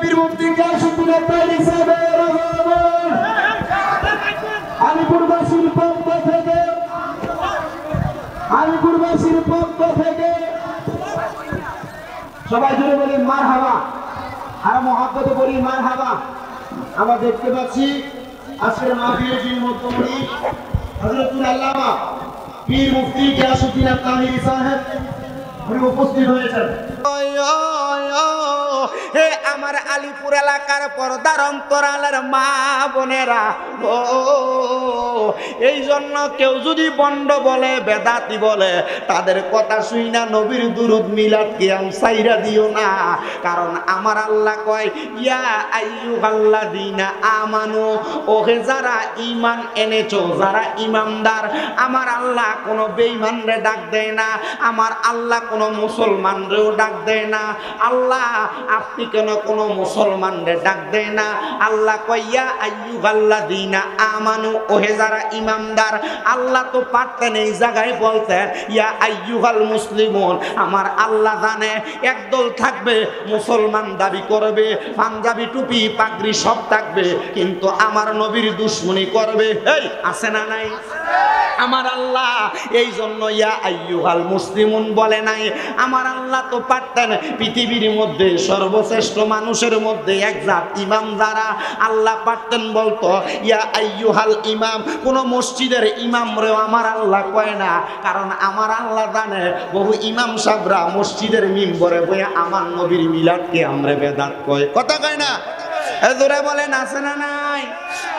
পীর মুফতি গিয়াসউদ্দিন আত্মারি সাহেবের আগমন আলিপুরবাসীর পক্ষ থেকে সবাই জুড়ে বলি মারহাবা আর মহব্বতে বলি মারহাবা। আমরা দেখতে পাচ্ছি আজকের মাহফিলের যিনি মধ্যমণি হযরতুল আল্লামা পীর মুফতি গিয়াসউদ্দিন আত্মারি সাহেব উনি উপস্থিত হয়েছেন। হে আমার আলিপুর এলাকার পর্দার অন্তরালের মা বোনেরা, ও এই জন্য কেউ যদি বন্ড বলে বেদাতি বলে তাদের কথা শুই না নবীর দুরুদ মিলাদ কিয়াম সাইরা দিও না। কারণ আমার আল্লাহ কয় ইয়া আইয়ুহাল্লাযীনা আমানু, ওহে যারা ঈমান এনেছো, যারা ঈমানদার, আমার আল্লাহ কোনো বেঈমানরে ডাক দেয় না, আমার আল্লাহ কোনো মুসলমানরেও ডাক দেয় না। আল্লাহ আপনি কেন কোনো মুসলমানরে ডাক দেয় না? আল্লাহ কইয়া আইয়ুহাল্লাযীনা আমানু, ওহে যারা ঈমানদার। আল্লাহ তো পারতেন এই জায়গায় বলতে ইয়া আইয়ুহাল মুসলিমুন। আমার আল্লাহ জানে একদল থাকবে মুসলমান দাবি করবে, পাঞ্জাবি টুপি পাগড়ি সব থাকবে, কিন্তু আমার নবীর দুশমনি করবে। এই আছে না নাই? আমার আল্লাহ এই জন্য ইয়া আইয়ুহাল মুসলিমুন বলে নাই। আমার আল্লাহ তো পারতেন পৃথিবীর মধ্যে সর্বশ্রেষ্ঠ মানুষের মধ্যে এক জাত ইমাম যারা, আল্লাহ পারতেন বলতো ইয়া আইয়ুহাল ইমাম। কোন মসজিদের ইমাম রেও আমার আল্লাহ কয় না, কারণ আমার আল্লাহ জানে বহু ইমাম সাহেবরা মসজিদের মিম্বরে বইয়া আমার নবীর মিলাদকে আমরা বেদাত কয়। কথা কয় না? জোরে বলেন আছে না নাই?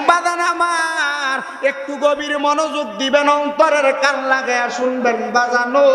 বাদান আমার একটু গভীর মনোযোগ দিবেন, অন্তরের কান লাগায়া শুনবেন বাজানো।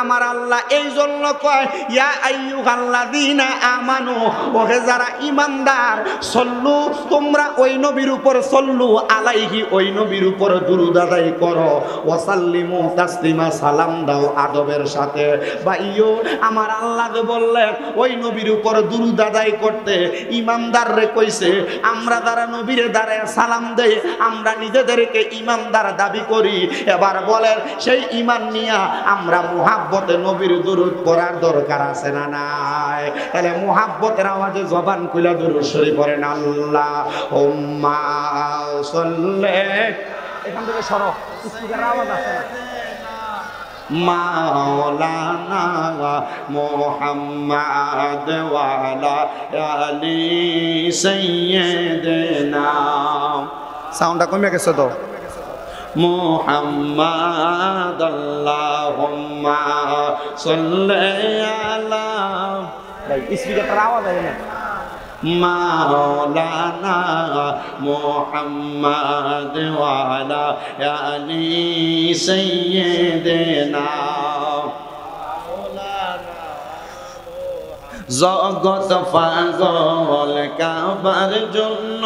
আমার আল্লাহ এই জন্য কয় ইয়া আইয়ুহাল্লাযীনা আমানু, ওহে যারা ঈমানদার, সল্লু, তোমরা ওই নবীর উপর সল্লু আলাইহি, ওই নবীর উপর দুরূদ আদায় করো, ওয়া সাল্লিমু তাসলিমা, সালাম দাও আদবের সাথে। ভাইও আমার আল্লাহ বললেন ওই নবীর উপর দুরূদ আদায় করতে। ঈমানদাররে কইছে আমরা যারা নবীরে দাঁড়ায় সালাম দেই আমরা নিজেদেরকে ঈমানদার দাবি করি। এবার বলেন সেই ঈমান নিয়া আমরা মুহাব্বতে নবীর দুরূদ পড়ার দরকার আছে না নাই? তাহলে মুহাব্বতের আওয়াজে জবান খুলে দুরূদ শরীফ পড়েন আল্লাহুম্মা সাল্লি। এখান থেকে সরো, স্পিকারের আওয়াজ আসে না। মাওলানা মুহাম্মদ ওয়া আলা আলি সাইয়্যিদিনা। সাউন্ডটা কমে গেছে তো। মুহাম্মদ আল্লাহুম্মা সাল্লি আলা, ভাই স্পিকারটার আওয়াজ আসে না। মাওলানা মুহাম্মদ ওয়া আলা আলি সাইয়্যিদিনা। জগত পাগল কাবার জন্য,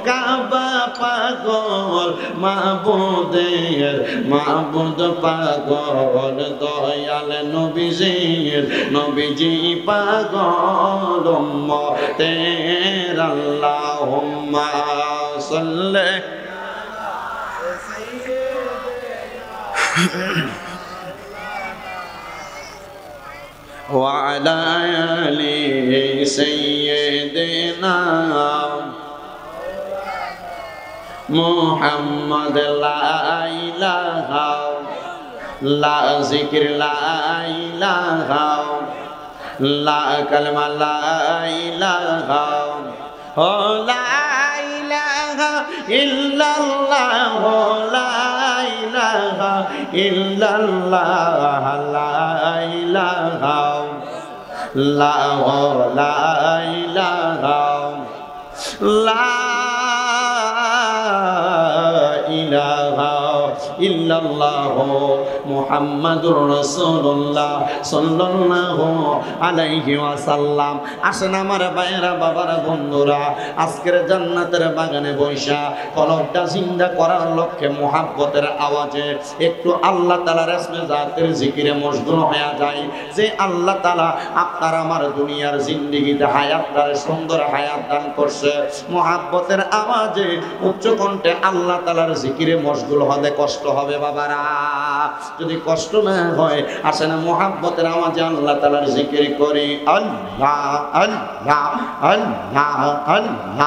কাবা পাগল মাবুদের মাবুদ পাগল, দয়াল নবীজির নবীজি পাগল, উম্মতের আল্লাহুম্মা সাল্লি وعلى آل سيدنا محمد لا إله لا ذكر لا إله لا كلمة لا إله لا إله إلا الله لا إله إلا الله لا إله لا إله لا إله ইল্লাল্লাহু মুহাম্মাদুর রাসূলুল্লাহ সাল্লাল্লাহু আলাইহি ওয়াসাল্লাম। আসেন আমার ভাইয়েরা, বাবারা, বন্ধুরা, আজকের জান্নাতের বাগানে বৈশা কলবটা জিন্দা করার লক্ষ্যে মুহাব্বতের আওয়াজে একটু আল্লাহ তাআলার ইসমে জাতের জিকিরে মশগুল হয়ে যায়। যে আল্লাহ তাআলা আপনার আমার দুনিয়ার জিন্দেগিতে হায়াতটারে সুন্দর হায়াত দান করছে, মুহাব্বতের আওয়াজে উচ্চ কণ্ঠে আল্লাহ তাআলার জিকিরে মশগুল হলে কষ্ট হবে বাবারা, যদি কষ্ট না হয় আসে না মুহাব্বতের আওয়াজে আল্লাহ তাআলার জিকির করি। আল্লাহ আল্লাহ আল্লাহ আল্লাহ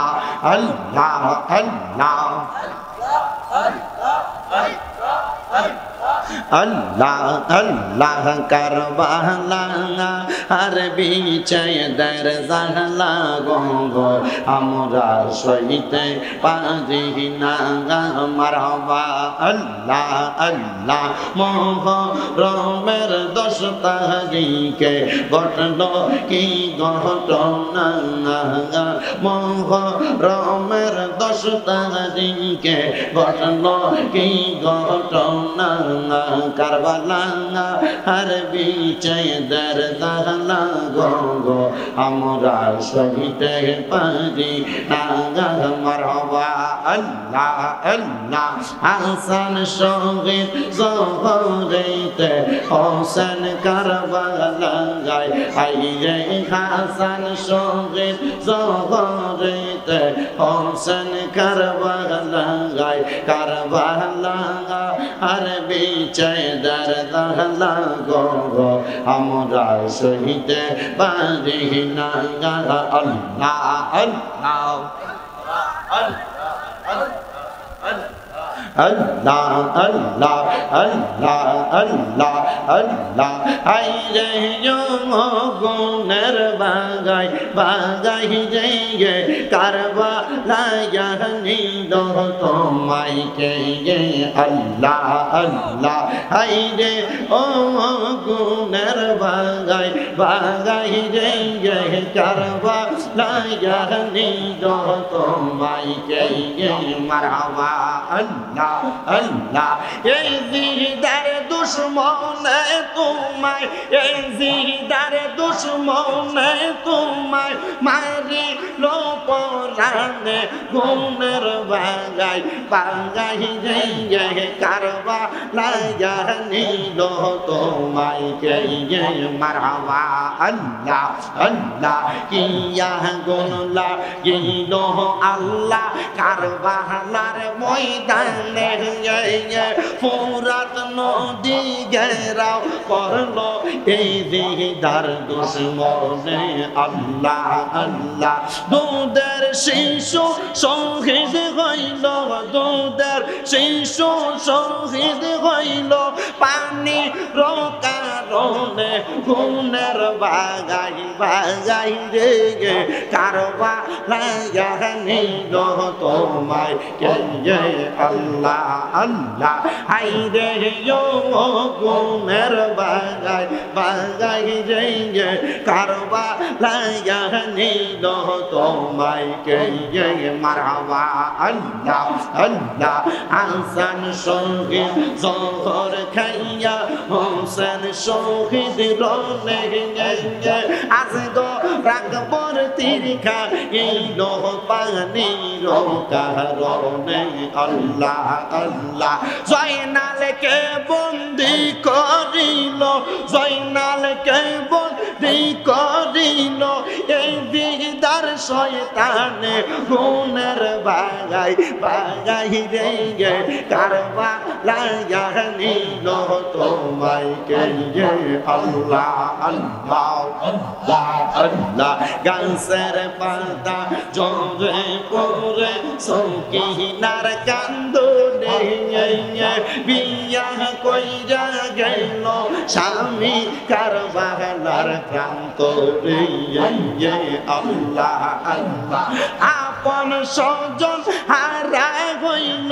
আল্লাহ আল্লাহ আল্লাহ আল্লাহ কারবালা আর বিছায় দের জাহলা গো আমরা সইতে পারি না মারহাবা। আল্লাহ আল্লাহ মুহররমের 10 তারিখে ঘটল কি ঘটনা, মুহররমের 10 তারিখে ঘটল কি ঘটনা, কারবালা আর বিছায় দের জাহলা গো আমরা সইতে পারি না মারহাবা। আল্লাহ আল্লাহ হাসান শহীদ জহরেতে হোসেন কারবালায় আইরে হাসান শহীদ জহরেতে হোসেন কারবালায় কারবালা আর বিছায় দের জাহলা গো আমরা সইতে পারি না। আল্লাহ আল্লাহ আল্লাহ আল্লাহ আল্লাহ আল্লাহ আল্লাহ আইরে গুণের বাগাই বাগাই রে কারবালায় নিল তোমায় কে আল্লাহ আল্লাহ আইরে ও গুণের বাগাই বাগাই রে কারবালায় নিল তোমায় কে মারহাবা। আল্লাহ আল্লাহ এই জিদার দুশ্মনে তোমায়, এই জিদার দুশ্মনে তোমায় মারিল পরানে গুণের বাগাই বাগাই রে কারবালায় নিল তোমায় কে মারহাবা। আল্লাহ আল্লাহ কিয়া গুণ লাগিল আল্লাহ কারবালার ময়দানে ফুরাত নদী ঘেরাও করলো এই দিদার দুশ্মনে। আল্লাহ আল্লাহ দুধের শিশু শহীদ হইল, দুধের শিশু শহীদ হইল পানি রোকারণে গুণের বাগাই বাগাই রে কারবালায় নিল তোমায় কে আল্লাহ আল্লাহ হাইরে গুণের বাগাই বাগাই রে কারবালায় নিল তোমায় কে মারহাবা। আল্লাহ আল্লাহ হাসান শহীদ জহর খাইয়া হোসেন শহীদ রনে আজ গো রাগবর তীরখা এইল পানি রোকারণে। আল্লাহ আল্লাহ জয়নালকে বন্দি করিল, জয়নালকে বন্দি করিল এই দিদার শয়তানে গুণের বাগাই বাগাই রে কারবালায় নিল তোমায় কে আল্লাহ আল্লাহ আল্লাহ আল্লাহ গাছের পাতা জরে পরে সৌকিনার কান্দনে বিয়া কইরা গেল স্বামী কারবালার প্রান্তরে। আল্লাহ আল্লাহ আপন স্বজন হারা হইল,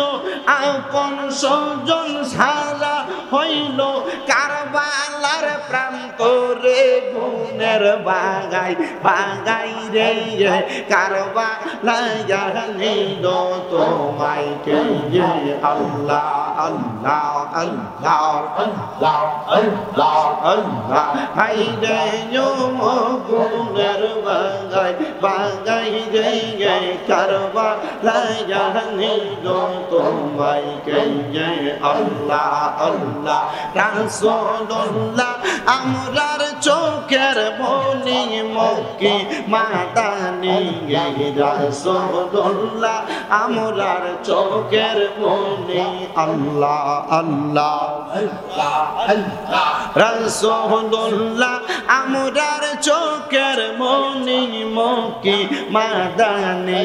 আপন স্বজন সারা হইল কারবালার প্রান্তরে গুণের বাগাই বাগাই রে কারবালায় নিল তোমায় কে আল্লাহ আল্লাহ আল্লাহ আল্লাহ আল্লাহ আল্লাহ হাইরে গুণের বাগাই বাগাই রে কারবালায় নিল তোমায় কে আল্লাহ আল্লাহ রাসূলুল্লাহ আমরার চোখের মনি মক্কি মাদানী রাসূলুল্লাহ আমরার চোখের মনি আল্লাহ আল্লাহ রাসূলুল্লাহ আমরার চোখের মনি মক্কি মাদানী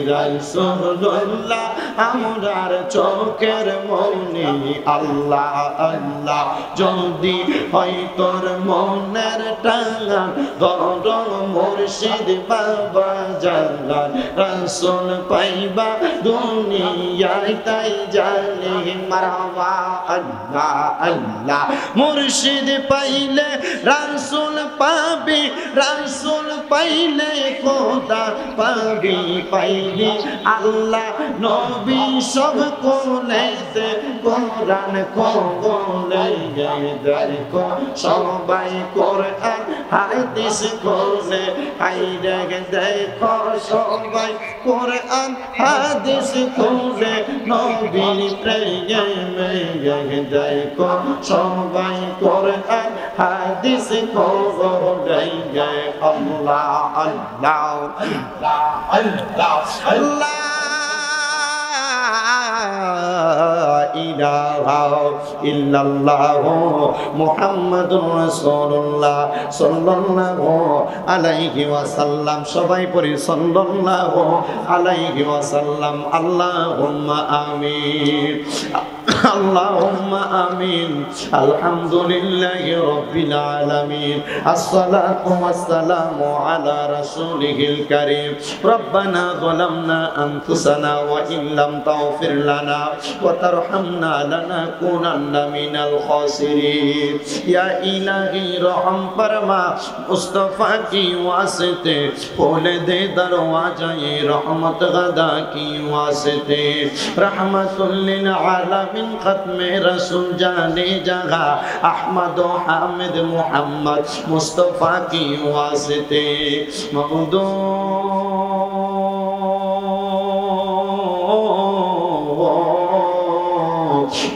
রাসূলুল্লাহ আমরার চোখের মনি আল্লাহ আল্লাহ যদি হয় তোর মনের টাঙ্গা ধর মুর্শিদ বাবা জালাল রাসূল পাইবা দুনিয়ায় তাই জানি মারহাবা আল্লাহ আল্লাহ মুর্শিদ পাইলে রাসূল পাবি রাসূল পাইলে খোদা পাবি পাইলি আল্লাহ নবী সব কোলেতে কোরআন কোলে দেখো সবাই কোরআন হাদিস কোলে আইরে দেখো সবাই কোরআন হাদিস কোলে নবীর প্রেমে দেখো সবাই কোরআন হাদিস কোলে আল্লাহ আল্লাহ আল্লাহ আল্লাহ ইলাহা ইল্লাল্লাহ মুহাম্মাদুর রাসূলুল্লাহ সাল্লাল্লাহু আলাইহি ওয়াসাল্লাম সবাই পড়ি সাল্লাল্লাহু আলাইহি ওয়াসাল্লাম আল্লাহুম্মা আমিন আল্লাহুম্মা আমিন আলহামদুলিল্লাহি রাব্বিল আলামিন আসসালাতু ওয়াসসালামু আলা রাসূলিহিল কারীম রব্বানা যালামনা আনফুসানা ওয়া ইন লাম তাগফির লানা ওয়া তারহামনা লানাকুনান্না মিনাল খাসিরিন ইয়া ইলাহি রহম ফরমা মুস্তাফা কি ওয়াসিতে खोले दे दरवाज़े रहमत गदा की वास्ते रहमतुल लिल आलमीन खत्मे रसूल जाने जगह अहमद हामिद मुहम्मद मुस्तफा की वास्ते ममदो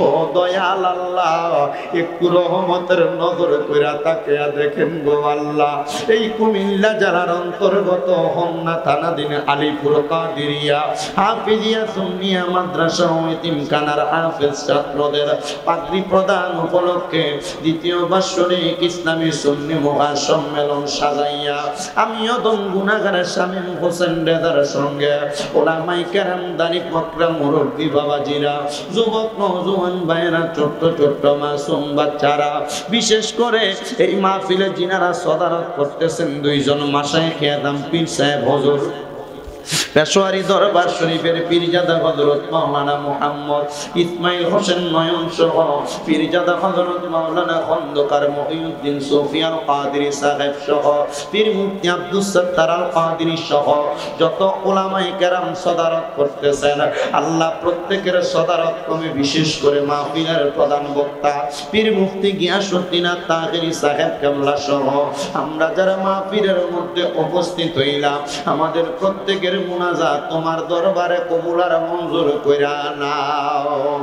ও দয়াল আল্লাহ একটু রহমতের নজর কইরা তাকিয়া দেখেন গো আল্লাহ এই কুমিল্লা জেলার অন্তর্গত হোমনা থানাধীন আলীপুর কাদিরিয়া হাফিজিয়া সুন্নিয়া মাদ্রাসা ও এতিমখানার হাফেজ ছাত্রদের পাগড়ি প্রদান উপলক্ষে দ্বিতীয় বার্ষিক ইসলামী সুন্নি মহাসম্মেলন সাজাইয়া আমি অদম গুনাহগার শামীম হোসেন রেজার সঙ্গে ওলামায়ে কেরাম দানি মকরা মুরব্বি বাবাজিরা যুবক নওজোয়ান ভাইরা ছোট্ট ছোট্ট মাসুম বাচ্চারা বিশেষ করে এই মাহফিলে যিনারা সদারত করতেছেন দুইজন মাশায়েখ আযম পীর সাহেব হুজুর পেশোয়ারি দরবার শরীফের পীরজাদা হযরত মাওলানা মুহাম্মদ ইসমাইল হোসেন নয়ন সহ পীরজাদা হযরত মাওলানা খন্দকার মহিউদ্দিন সুফিয়ান কাদেরী সাহেব সহ পীর মুফতি আব্দুস সত্তার আল কাদেরী সহ যত উলামায়ে কেরাম সদারত করতেছেন আল্লাহ প্রত্যেকের সদারত কমে বিশেষ করে মাহফিলের প্রধান বক্তা পীর মুফতি গিয়াসউদ্দিন তাহেরি সাহেব কেবলা সহ আমরা যারা মাহফিলের মধ্যে উপস্থিত হইলাম আমাদের প্রত্যেকের মুনাজাত তোমার দরবারে কবুল আর মঞ্জুর কইরা নাও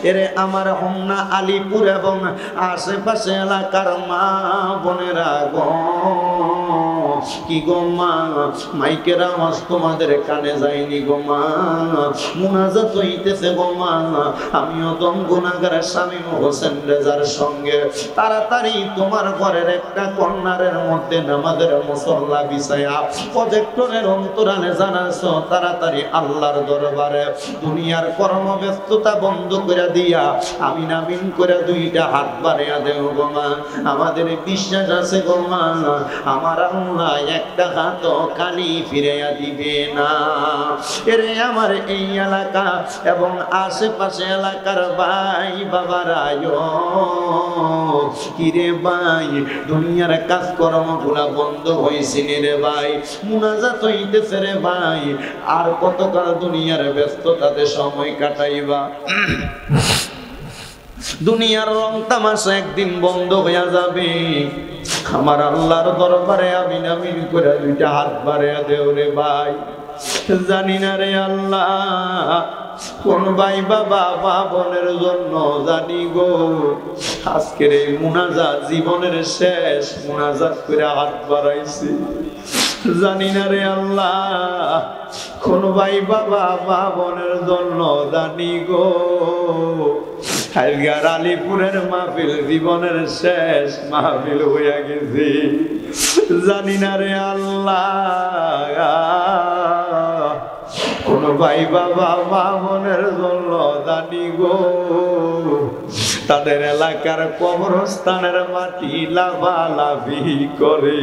এরে আমার হোমনা আলীপুর এবং আশেপাশে এলাকার মা বোনেরা গো কি গো মা মাইকের আওয়াজ তোমাদের কানে যায়নি গো মা মুনাজাত হইতেছে গো মা আমিও দম গুনাহগার শামীম হোসেন রেজার সঙ্গে তাড়াতাড়ি তোমার ঘরের একটা কর্নারের মধ্যে নামাজের মুসল্লা বিছায়া প্রজেক্টরের অন্তরালে জানাছো তাড়াতাড়ি আল্লাহর দরবারে দুনিয়ার কর্মব্যস্ততা বন্ধ করে দিয়া আমিন আমিন করে দুইটা হাত বাড়াইয়া দেও গো মা আমাদের বিশ্বাস আছে গো মা আমার আল্লাহ একটা হাত খালি ফিরাইয়া দিবে না এরে আমার এই এলাকা এবং আশেপাশে এলাকার ভাই বাবারা কিরে ভাই দুনিয়ার কাজকর্মগুলা বন্ধ হয়েছে রে ভাই মুনাজাত হইতেছে রে ভাই আর কতকাল দুনিয়ার ব্যস্ততাতে সময় কাটাইবা দুনিয়ার রং তামাশা একদিন বন্ধ হইয়া যাবে আমার আল্লাহর দরবারে আমিন আমিন করে দুইটা হাত বাড়াইয়া দেও রে ভাই জানি না রে আল্লাহ কোন ভাই বাবা মা বোনের জন্য জানি গো আজকের এই মুনাজাত জীবনের শেষ মুনাজাত করে হাত বাড়াইছি। জানি না রে আল্লাহ কোন ভাই বাবা মা বোনের জন্য জানি গো আজকের আলিপুরের মাহফিল জীবনের শেষ মাহফিল হইয়া গেছে। জানি না রে আল্লাহ কোন ভাই বাবা মা বোনের জন্য জানি গো তাদের এলাকার কবরস্থানের মাটি লাভালাভি করে।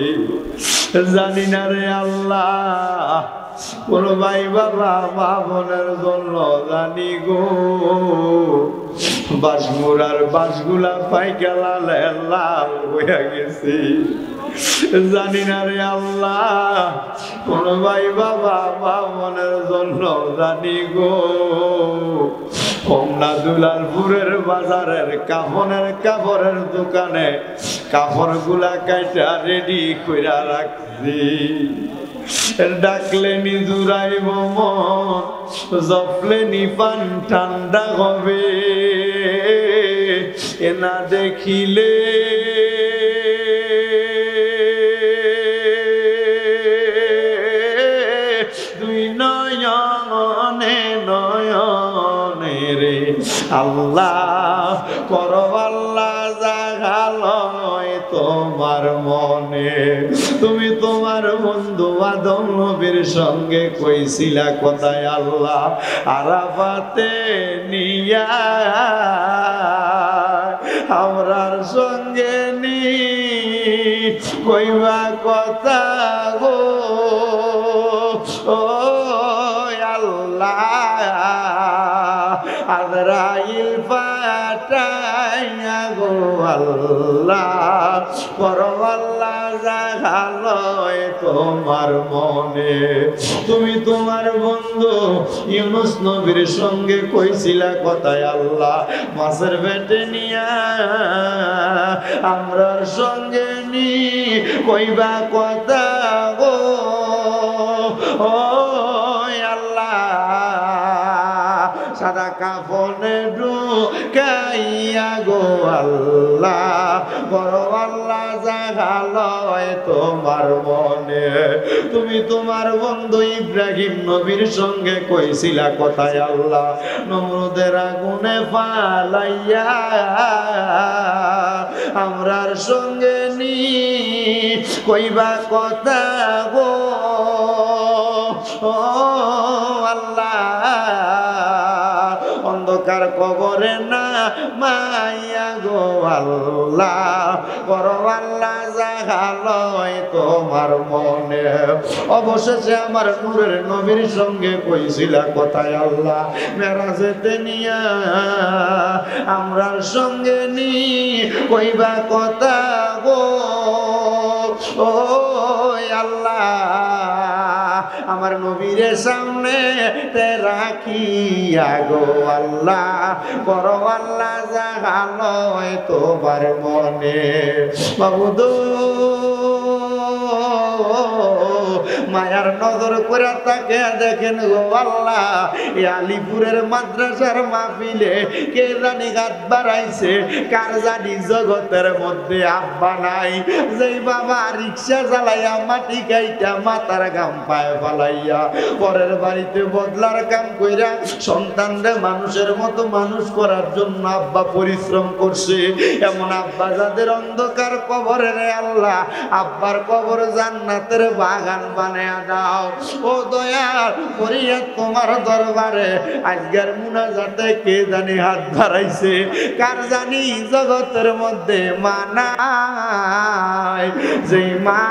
জানি না রে আল্লাহ কোন ভাই বাবা মা বোনের জন্য জানি গো বাঁশমুড়ার বাঁশগুলা পাইকা লাল লাল হইয়া গেছে। জানি না রে আল্লাহ কোন ভাই বাবা মা বোনের জন্য জানি গো কমলা দুলালপুরের বাজারের কাপড়ের দোকানে কাপড় গুলা কাইটা রেডি কইরা রাখছি। ডাকলেনি জুড়াইব মন জপলেনি পান ঠান্ডা হবে এনা দেখিলে দুই নয়নে নয়নে রে আল্লাহ করো আল্লাহ জাগালয় তোমার মনে। তুমি তোমার বন্ধু আদম নবীর সঙ্গে কইছিলা কথায় আল্লাহ আরাফাতে নিয়া আমরার সঙ্গে নি কইবা কথা গো ও আল্লাহ আজরাইল পাঠাইয়া গো আল্লাহ করো আল্লাহ জাগালয় তোমার মনে। তুমি তোমার বন্ধু ইউনুস নবীর সঙ্গে কইছিলা কথায় আল্লাহ মাছের পেটে নিয়া আমরার সঙ্গে নি কইবা কথা গো ও আল্লাহ সাদা কাফনে ঢুকাইয়া গো আল্লাহ বড় আল্লাহ জাগালয় তোমার মনে। তুমি তোমার বন্ধু ইব্রাহিম নবীর সঙ্গে কইছিলা কথায় আল্লাহ নমরুদের আগুনে ফালাইয়া আমরার সঙ্গে নি কইবা কথা গো ও আল্লাহ অন্ধকার কবরে না মাইয়া গো আল্লাহ বড় আল্লাহ জাগালয় তোমার মনে। অবশেষে আমার নূরের নবীর সঙ্গে কইছিলা কথায় আল্লাহ মেরাজেতে নিয়া আমরার সঙ্গে নি কইবা কথা গো ও আল্লাহ আমার নবীর সামনে তে রাখিয়া গো আল্লাহ বড় আল্লাহ জাগালয় তোমার মনে। বাবুদো মায়ার নজর করে তাকে দেখেন গো আল্লাহ এই আলিপুরের মাদ্রাসার মাহফিলে কে জানি গাত বাড়াইছে কার জানি জগতের মধ্যে আব্বা নাই যেই বাবা রিক্সা চালাইয়া মাটি খাইটা মাথার গাম পায়ে ফালাইয়া পরের বাড়িতে বদলার কাম কইরা সন্তানরে মানুষের মতো মানুষ করার জন্য আব্বা পরিশ্রম করছে। এমন আব্বা যাদের অন্ধকার কবরে রে আল্লাহ আব্বার কবর জান্নাতের বাগান বানায়া দাও ও দয়াল করিয়া তোমার দরবারে আজকের মুনাজাতে কে জানি হাত বাড়াইছে কার জানি জগতের মধ্যে মা নাই যেই মা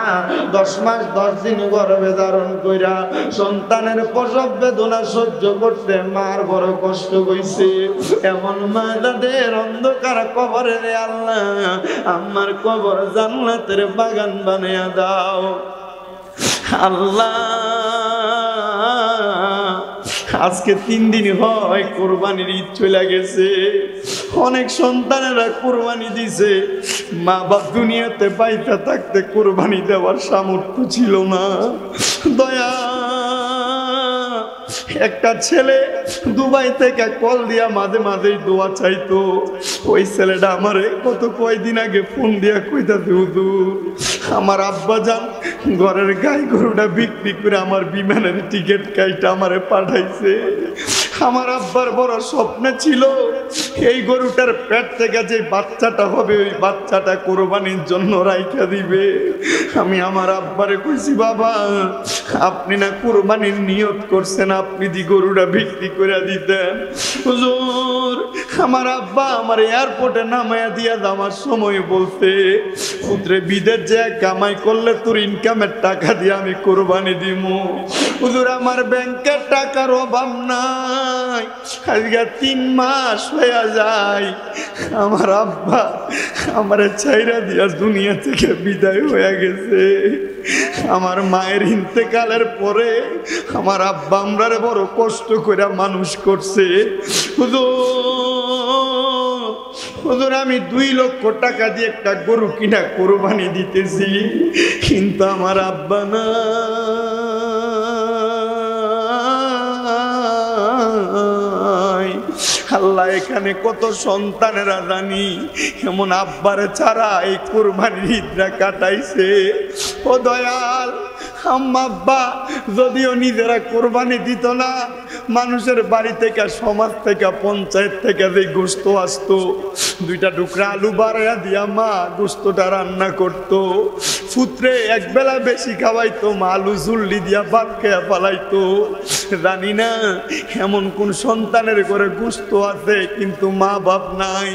10 মাস 10 দিন গর্ভে ধারণ কইরা সন্তানের প্রসব বেদনা সহ্য করতে মার বড় কষ্ট হইছে। এমন মা যাদের অন্ধকার কবরে রে আল্লাহ আমার কবর জান্নাতের বাগান বানায়া দাও আল্লাহ। আজকে 3 দিন হয় কোরবানির ঈদ চলে গেছে। অনেক সন্তানেরা কোরবানি দিছে, মা বাপ দুনিয়াতে পাইতে থাকতে কোরবানি দেওয়ার সামর্থ্য ছিল না। দয়া একটা ছেলে দুবাই থেকে কল দিয়া মাঝে মাঝেই দোয়া চাইতো। ওই ছেলেটা আমারে কত কয়দিন আগে ফোন দিয়া কইতাছে, হুজুর আমার আব্বা জান ঘরের গাই গরুটা বিক্রি করে আমার বিমানের টিকিট কাইটা আমারে পাঠাইছে। আমার আব্বার বড় স্বপ্ন ছিল এই গরুটার পেট থেকে যে বাচ্চাটা হবে ওই বাচ্চাটা কোরবানির জন্য রাইখা দিবে। আমি আমার আব্বারে কইছি, বাবা আপনি না কোরবানির নিয়ত করছেন, আপনি দি গরুটা বিক্রি করে দিতেন। হুজুর আমার আব্বা আমার এয়ারপোর্টে নামায়া দিয়া যাওয়ার সময় বলতে, পুত্রে বিদেশ যে কামাই করলে তোর ইনকামের টাকা দিয়ে আমি কোরবানি দিব। হুজুর আমার ব্যাংকের টাকার অভাব নাই, আজকে 3 মাস হয়ে যায় আমার আব্বা আমারে ছাইরা দিয়া দুনিয়া থেকে বিদায় হয়ে গেছে। আমার মায়ের ইন্তেকালের পরে আমার আব্বা আমরারে বড় কষ্ট করে মানুষ করছে। হুজুর আমি 2 লক্ষ টাকা দিয়ে একটা গরু কিনা কোরবানি দিতেছি, কিন্তু আমার আব্বা না। আল্লাহ এখানে কত সন্তানেরা জানি এমন আব্বারে ছাড়া এই কোরবানির ঈদটা কাটাইছে। ও দয়াল, আম্মা আব্বা যদিও নিজেরা কোরবানি দিত না, মানুষের বাড়ি থেকে সমাজ থেকে পঞ্চায়েত থেকে যে গোস্ত আসতো 2টা টুকরা আলু বাড়াইয়া দিয়া মা গোস্তটা রান্না করতো। পুত্রে একবেলা বেশি খাওয়াইতো, মা আলু ঝুল্লি দিয়া ভাত খেয়া পালাইতো। জানি না এমন কোন সন্তানের ঘরে গোস্ত আছে কিন্তু মা বাপ নাই।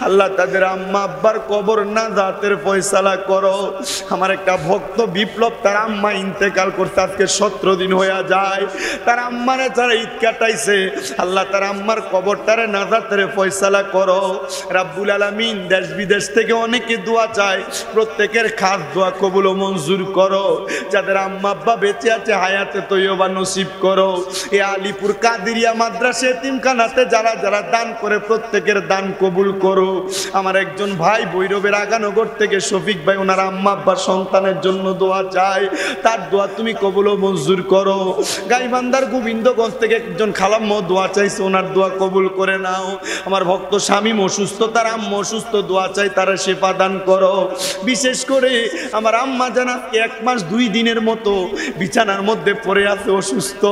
আল্লাহ তাদের আম্মা আব্বার কবর না জাতের ফয়সালা করো। আমার একটা ভক্ত বিপ্লব, তার আম্মা ইন্তেকাল করতে আজকে 17 দিন হয়ে যায়। তার আম্মারে যারা ঈদ কাটাইছে, আল্লাহ তার আম্মার কবরটারে না জাতের ফয়সালা করো। রাব্বুল আলামিন দেশ বিদেশ থেকে অনেকে দোয়া চায়, প্রত্যেকের খাস দোয়া কবুল ও মঞ্জুর করো। যাদের আম্মা আব্বা বেঁচে আছে হায়াতে তৈয়বা নসিব করো। এই আলিপুর কাদিরিয়া মাদ্রাসা এতিমখানাতে যারা যারা দান করে প্রত্যেকের দান কবুল করো। আমার একজন ভাই ভৈরবের আগানগর থেকে শফিক ভাই, ওনার আম্মা আব্বার সন্তানের জন্য দোয়া চায়, তার দোয়া তুমি কবুল ও মঞ্জুর করো। গাইবান্ধার গোবিন্দগঞ্জ থেকে একজন খালাম্মা দোয়া চাইছে, ওনার দোয়া কবুল করে নাও। আমার ভক্ত শামীম অসুস্থ, তার আম্মা অসুস্থ, দোয়া চাই তারা শেফা দান করো। বিশেষ করে আমার আম্মা জানা 1 মাস 2 দিনের মতো বিছানার মধ্যে পড়ে আছে অসুস্থ।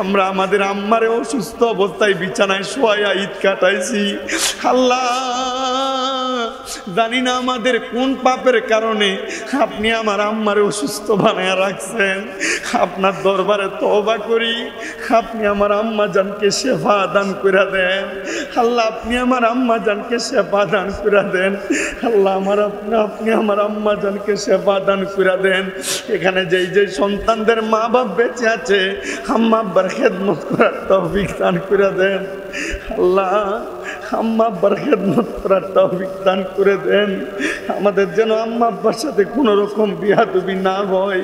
আমরা আমাদের আম্মারে অসুস্থ অবস্থায় বিছানায় শোয়া ঈদ কাটাইছি। আল্লাহ জানি না আমাদের কোন পাপের কারণে আপনি আমার আম্মারে অসুস্থ বানায় রাখছেন। আপনার দরবারে তওবা করি, আপনি আমার আম্মা জানকে শেফা দান করে দেন। আল্লাহ আপনি আমার আম্মা জানকে শেফা দান করে দেন। আল্লাহ আপনি আমার আম্মা জানকে শেফা দান করে দেন। এখানে যেই যে সন্তানদের মা বাপ বেঁচে আছে, আম্মা আব্বার খেদমত করার তৌফিক দান করে দেন। আল্লাহ আম্মা আব্বার খেদমত করার তৌফিক দান করে দেন। আমাদের যেন আম্মা আব্বার সাথে কোনো রকম বেয়াদবি না হয়,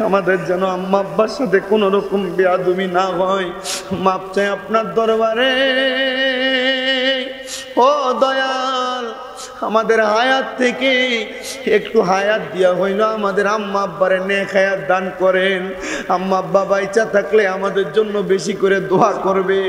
আমাদের যেন আম্মা আব্বার সাথে কোনো রকম বেয়াদবি না হয়। মাপ চাই আপনার দরবারে। ও দয়াল, আমাদের হায়াত থেকে একটু হায়াত দিয়া হইল আমাদের আম্মা আব্বারে নেক হায়াত দান করেন। আম্মা আব্বা বাইচা থাকলে আমাদের জন্য বেশি করে দোয়া করবে।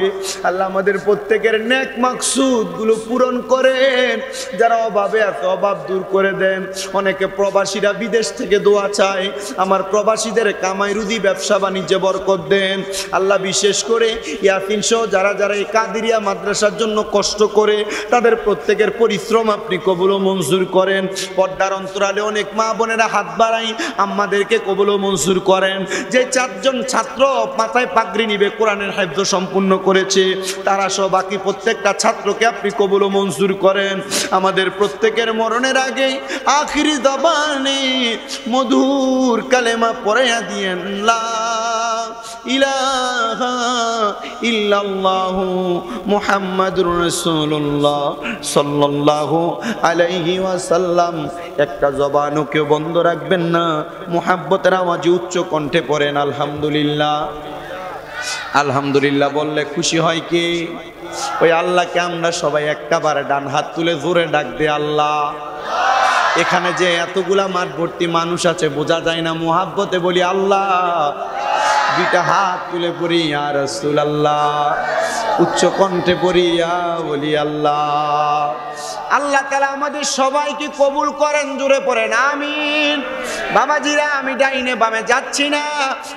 আল্লাহ আমাদের প্রত্যেকের নেক মাকসুদ গুলো পূরণ করেন। যারা অভাবে আছে অভাব দূর করে দেন। অনেকে প্রবাসীরা বিদেশ থেকে দোয়া চায়, আমার প্রবাসীদের কামাই রুজি ব্যবসা বাণিজ্যে বরকত দেন। আল্লাহ বিশেষ করে ইয়াসিন সহ যারা যারা এই কাদিরিয়া মাদ্রাসার জন্য কষ্ট করে, তাদের প্রত্যেকের পরিশ্রম আপনি কবুল ও মঞ্জুর করেন। পর্দার অন্তরালে অনেক মা বোনেরা হাত বাড়াই, আম্মাদেরকে কবুল ও মঞ্জুর করেন। যে 4 জন ছাত্র মাথায় পাগড়ি নিবে কোরআনের হিফজ সম্পূর্ণ করেছে, তারা সহ বাকি প্রত্যেকটা ছাত্রকে আপনি কবুল ও মঞ্জুর করেন। আমাদের প্রত্যেকের মরণের আগে আখিরি জবানে মধুর কালেমা পড়াইয়া দিয়েন, লা ইলাহা ইল্লাল্লাহু মুহাম্মাদুর রাসূলুল্লাহ সাল্লাল্লাহু আলাইহি ওয়াসাল্লাম। একটা জবানও কেউ বন্ধ রাখবেন না, মুহাব্বতের আওয়াজে উচ্চ কণ্ঠে পড়েন আলহামদুলিল্লাহ। আলহামদুলিল্লাহ বললে খুশি হয় কি? ওই আল্লাহকে আমরা সবাই একটাবার ডান হাত তুলে জোরে ডাক দে আল্লাহ। এখানে যে এতগুলা মাঠ ভর্তি মানুষ আছে বোঝা যায় না, মুহাব্বতে বলি আল্লাহ। দুইটা হাত তুলে পড়ি ইয়া রাসূলুল্লাহ, উচ্চ কণ্ঠে পড়ি ইয়া ওলি আল্লাহ। আল্লাহ তাআলা আমাদের সবাইকে কবুল করেন, জোরে পড়েন আমিন। বাবাজিরা, আমি ডাইনে বামে যাচ্ছি না,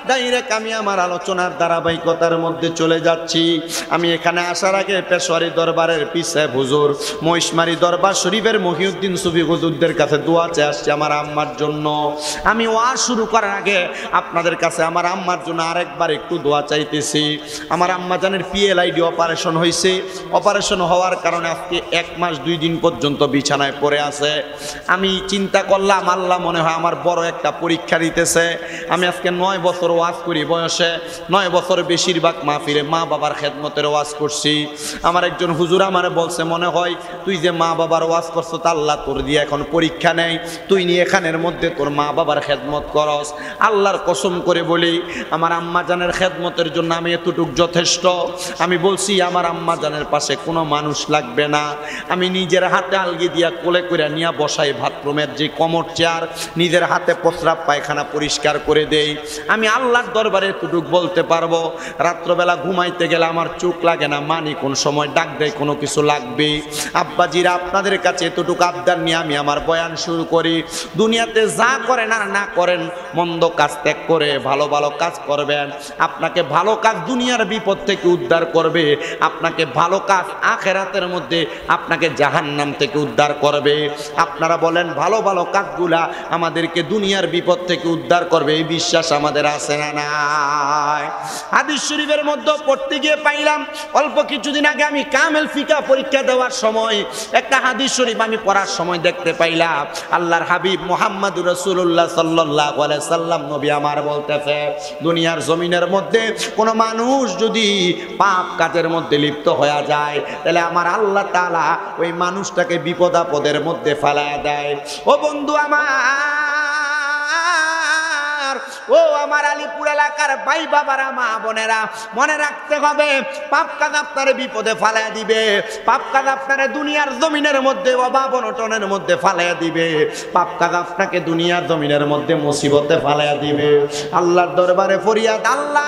ডাইরেক্ট আমি আমার আলোচনার ধারাবাহিকতার মধ্যে চলে যাচ্ছি। আমি এখানে আসার আগে পেশোয়ারি দরবারের পীর সাহেব হুজুর, মহিষমারি দরবার শরীফের মহিউদ্দিন সুফি হুজুরদের কাছে দোয়া চেয়ে আসছি আমার আম্মার জন্য। আমি ওয়াজ শুরু করার আগে আপনাদের কাছে আমার আম্মার জন্য আরেকবার একটু দোয়া চাইতেছি। আমার আম্মা জানের PLID অপারেশন হয়েছে, অপারেশন হওয়ার কারণে আজকে 1 মাস 2 দিন পর্যন্ত বিছানায় পড়ে আছে। আমি চিন্তা করলাম আল্লাহ মনে হয় আমার বড় একটা পরীক্ষা দিতেছে। আমি আজকে 9 বছর ওয়াজ করি, বয়সে 9 বছর বেশিরভাগ মাহফিলে মা বাবার খেদমতের ওয়াজ করছি। আমার একজন হুজুর আমারে বলছে, মনে হয় তুই যে মা বাবার ওয়াজ করছো তা আল্লাহ তোর দিয়ে এখন পরীক্ষা নেই, তুই নিয়ে এখানের মধ্যে তোর মা বাবার খেদমত করস। আল্লাহর কসম করে বলি, আমার আম্মা জানের খেদমতের জন্য আমি এতটুক যথেষ্ট। আমি বলছি আমার আম্মা জানের পাশে কোনো মানুষ লাগবে না, আমি নিজের হাতে আলগি দিয়া কোলে করে নিয়ে বসাই বাথরুমের যে কমর চেয়ার, নিজের হাতে প্রস্রাব পায়খানা পরিষ্কার করে দেই। আমি আল্লাহর দরবারে এতটুক বলতে পারবো। রাত্রবেলা ঘুমাইতে গেলে আমার চোখ লাগে না, মানি কোন সময় ডাক দেয় কোনো কিছু লাগবে। আব্বাজিরা, আপনাদের কাছে এতটুকু আবদার নিয়ে আমি আমার বয়ান শুরু করি। দুনিয়াতে যা করেন আর না করেন, মন্দ কাজ ত্যাগ করে ভালো ভালো কাজ করবেন। আপনাকে ভালো কাজ দুনিয়ার বিপদ থেকে উদ্ধার করবে, আপনাকে ভালো কাজ আখিরাতের মধ্যে আপনাকে জাহান্নাম থেকে উদ্ধার করবে। আপনারা বলেন ভালো ভালো কাজগুলা আমাদেরকে দুনিয়ার বিপদ থেকে উদ্ধার করবে, এই বিশ্বাস আমাদের আছে না নাই? হাদিস শরীফের মধ্যে পড়তে গিয়ে পাইলাম, অল্প কিছুদিন আগে আমি কামেল ফিকা পরীক্ষা দেওয়ার সময় একটা হাদিস শরীফ আমি পড়ার সময় দেখতে পাইলাম, আল্লাহর হাবিব মুহাম্মদুর রাসূলুল্লাহ সাল্লাল্লাহু আলাইহি সাল্লাম নবী আমার বলতেছে, দুনিয়ার জমিনের মধ্যে কোনো মানুষ যদি পাপ কাজের মধ্যে লিপ্ত হয়ে যায়, তাহলে আমার আল্লাহ তাআলা ওই মানুষটাকে বিপদ আপদের মধ্যে ফেলায়া দেয়। ও বন্ধু আমার, ও আমার আলিপুর এলাকার ভাই বাবারা, মা বোনেরা, মনে রাখতে হবে পাপ কাজ আপনারে বিপদে ফালাইয়া দিবে, পাপ কাজ আপনারে দুনিয়ার জমিনের মধ্যে অভাব অনটনের মধ্যে ফালাইয়া দিবে, পাপ কাজ আপনাকে দুনিয়ার জমিনের মধ্যে মুসিবতে ফালাইয়া দিবে। আল্লাহর দরবারে ফরিয়াদ, আল্লাহ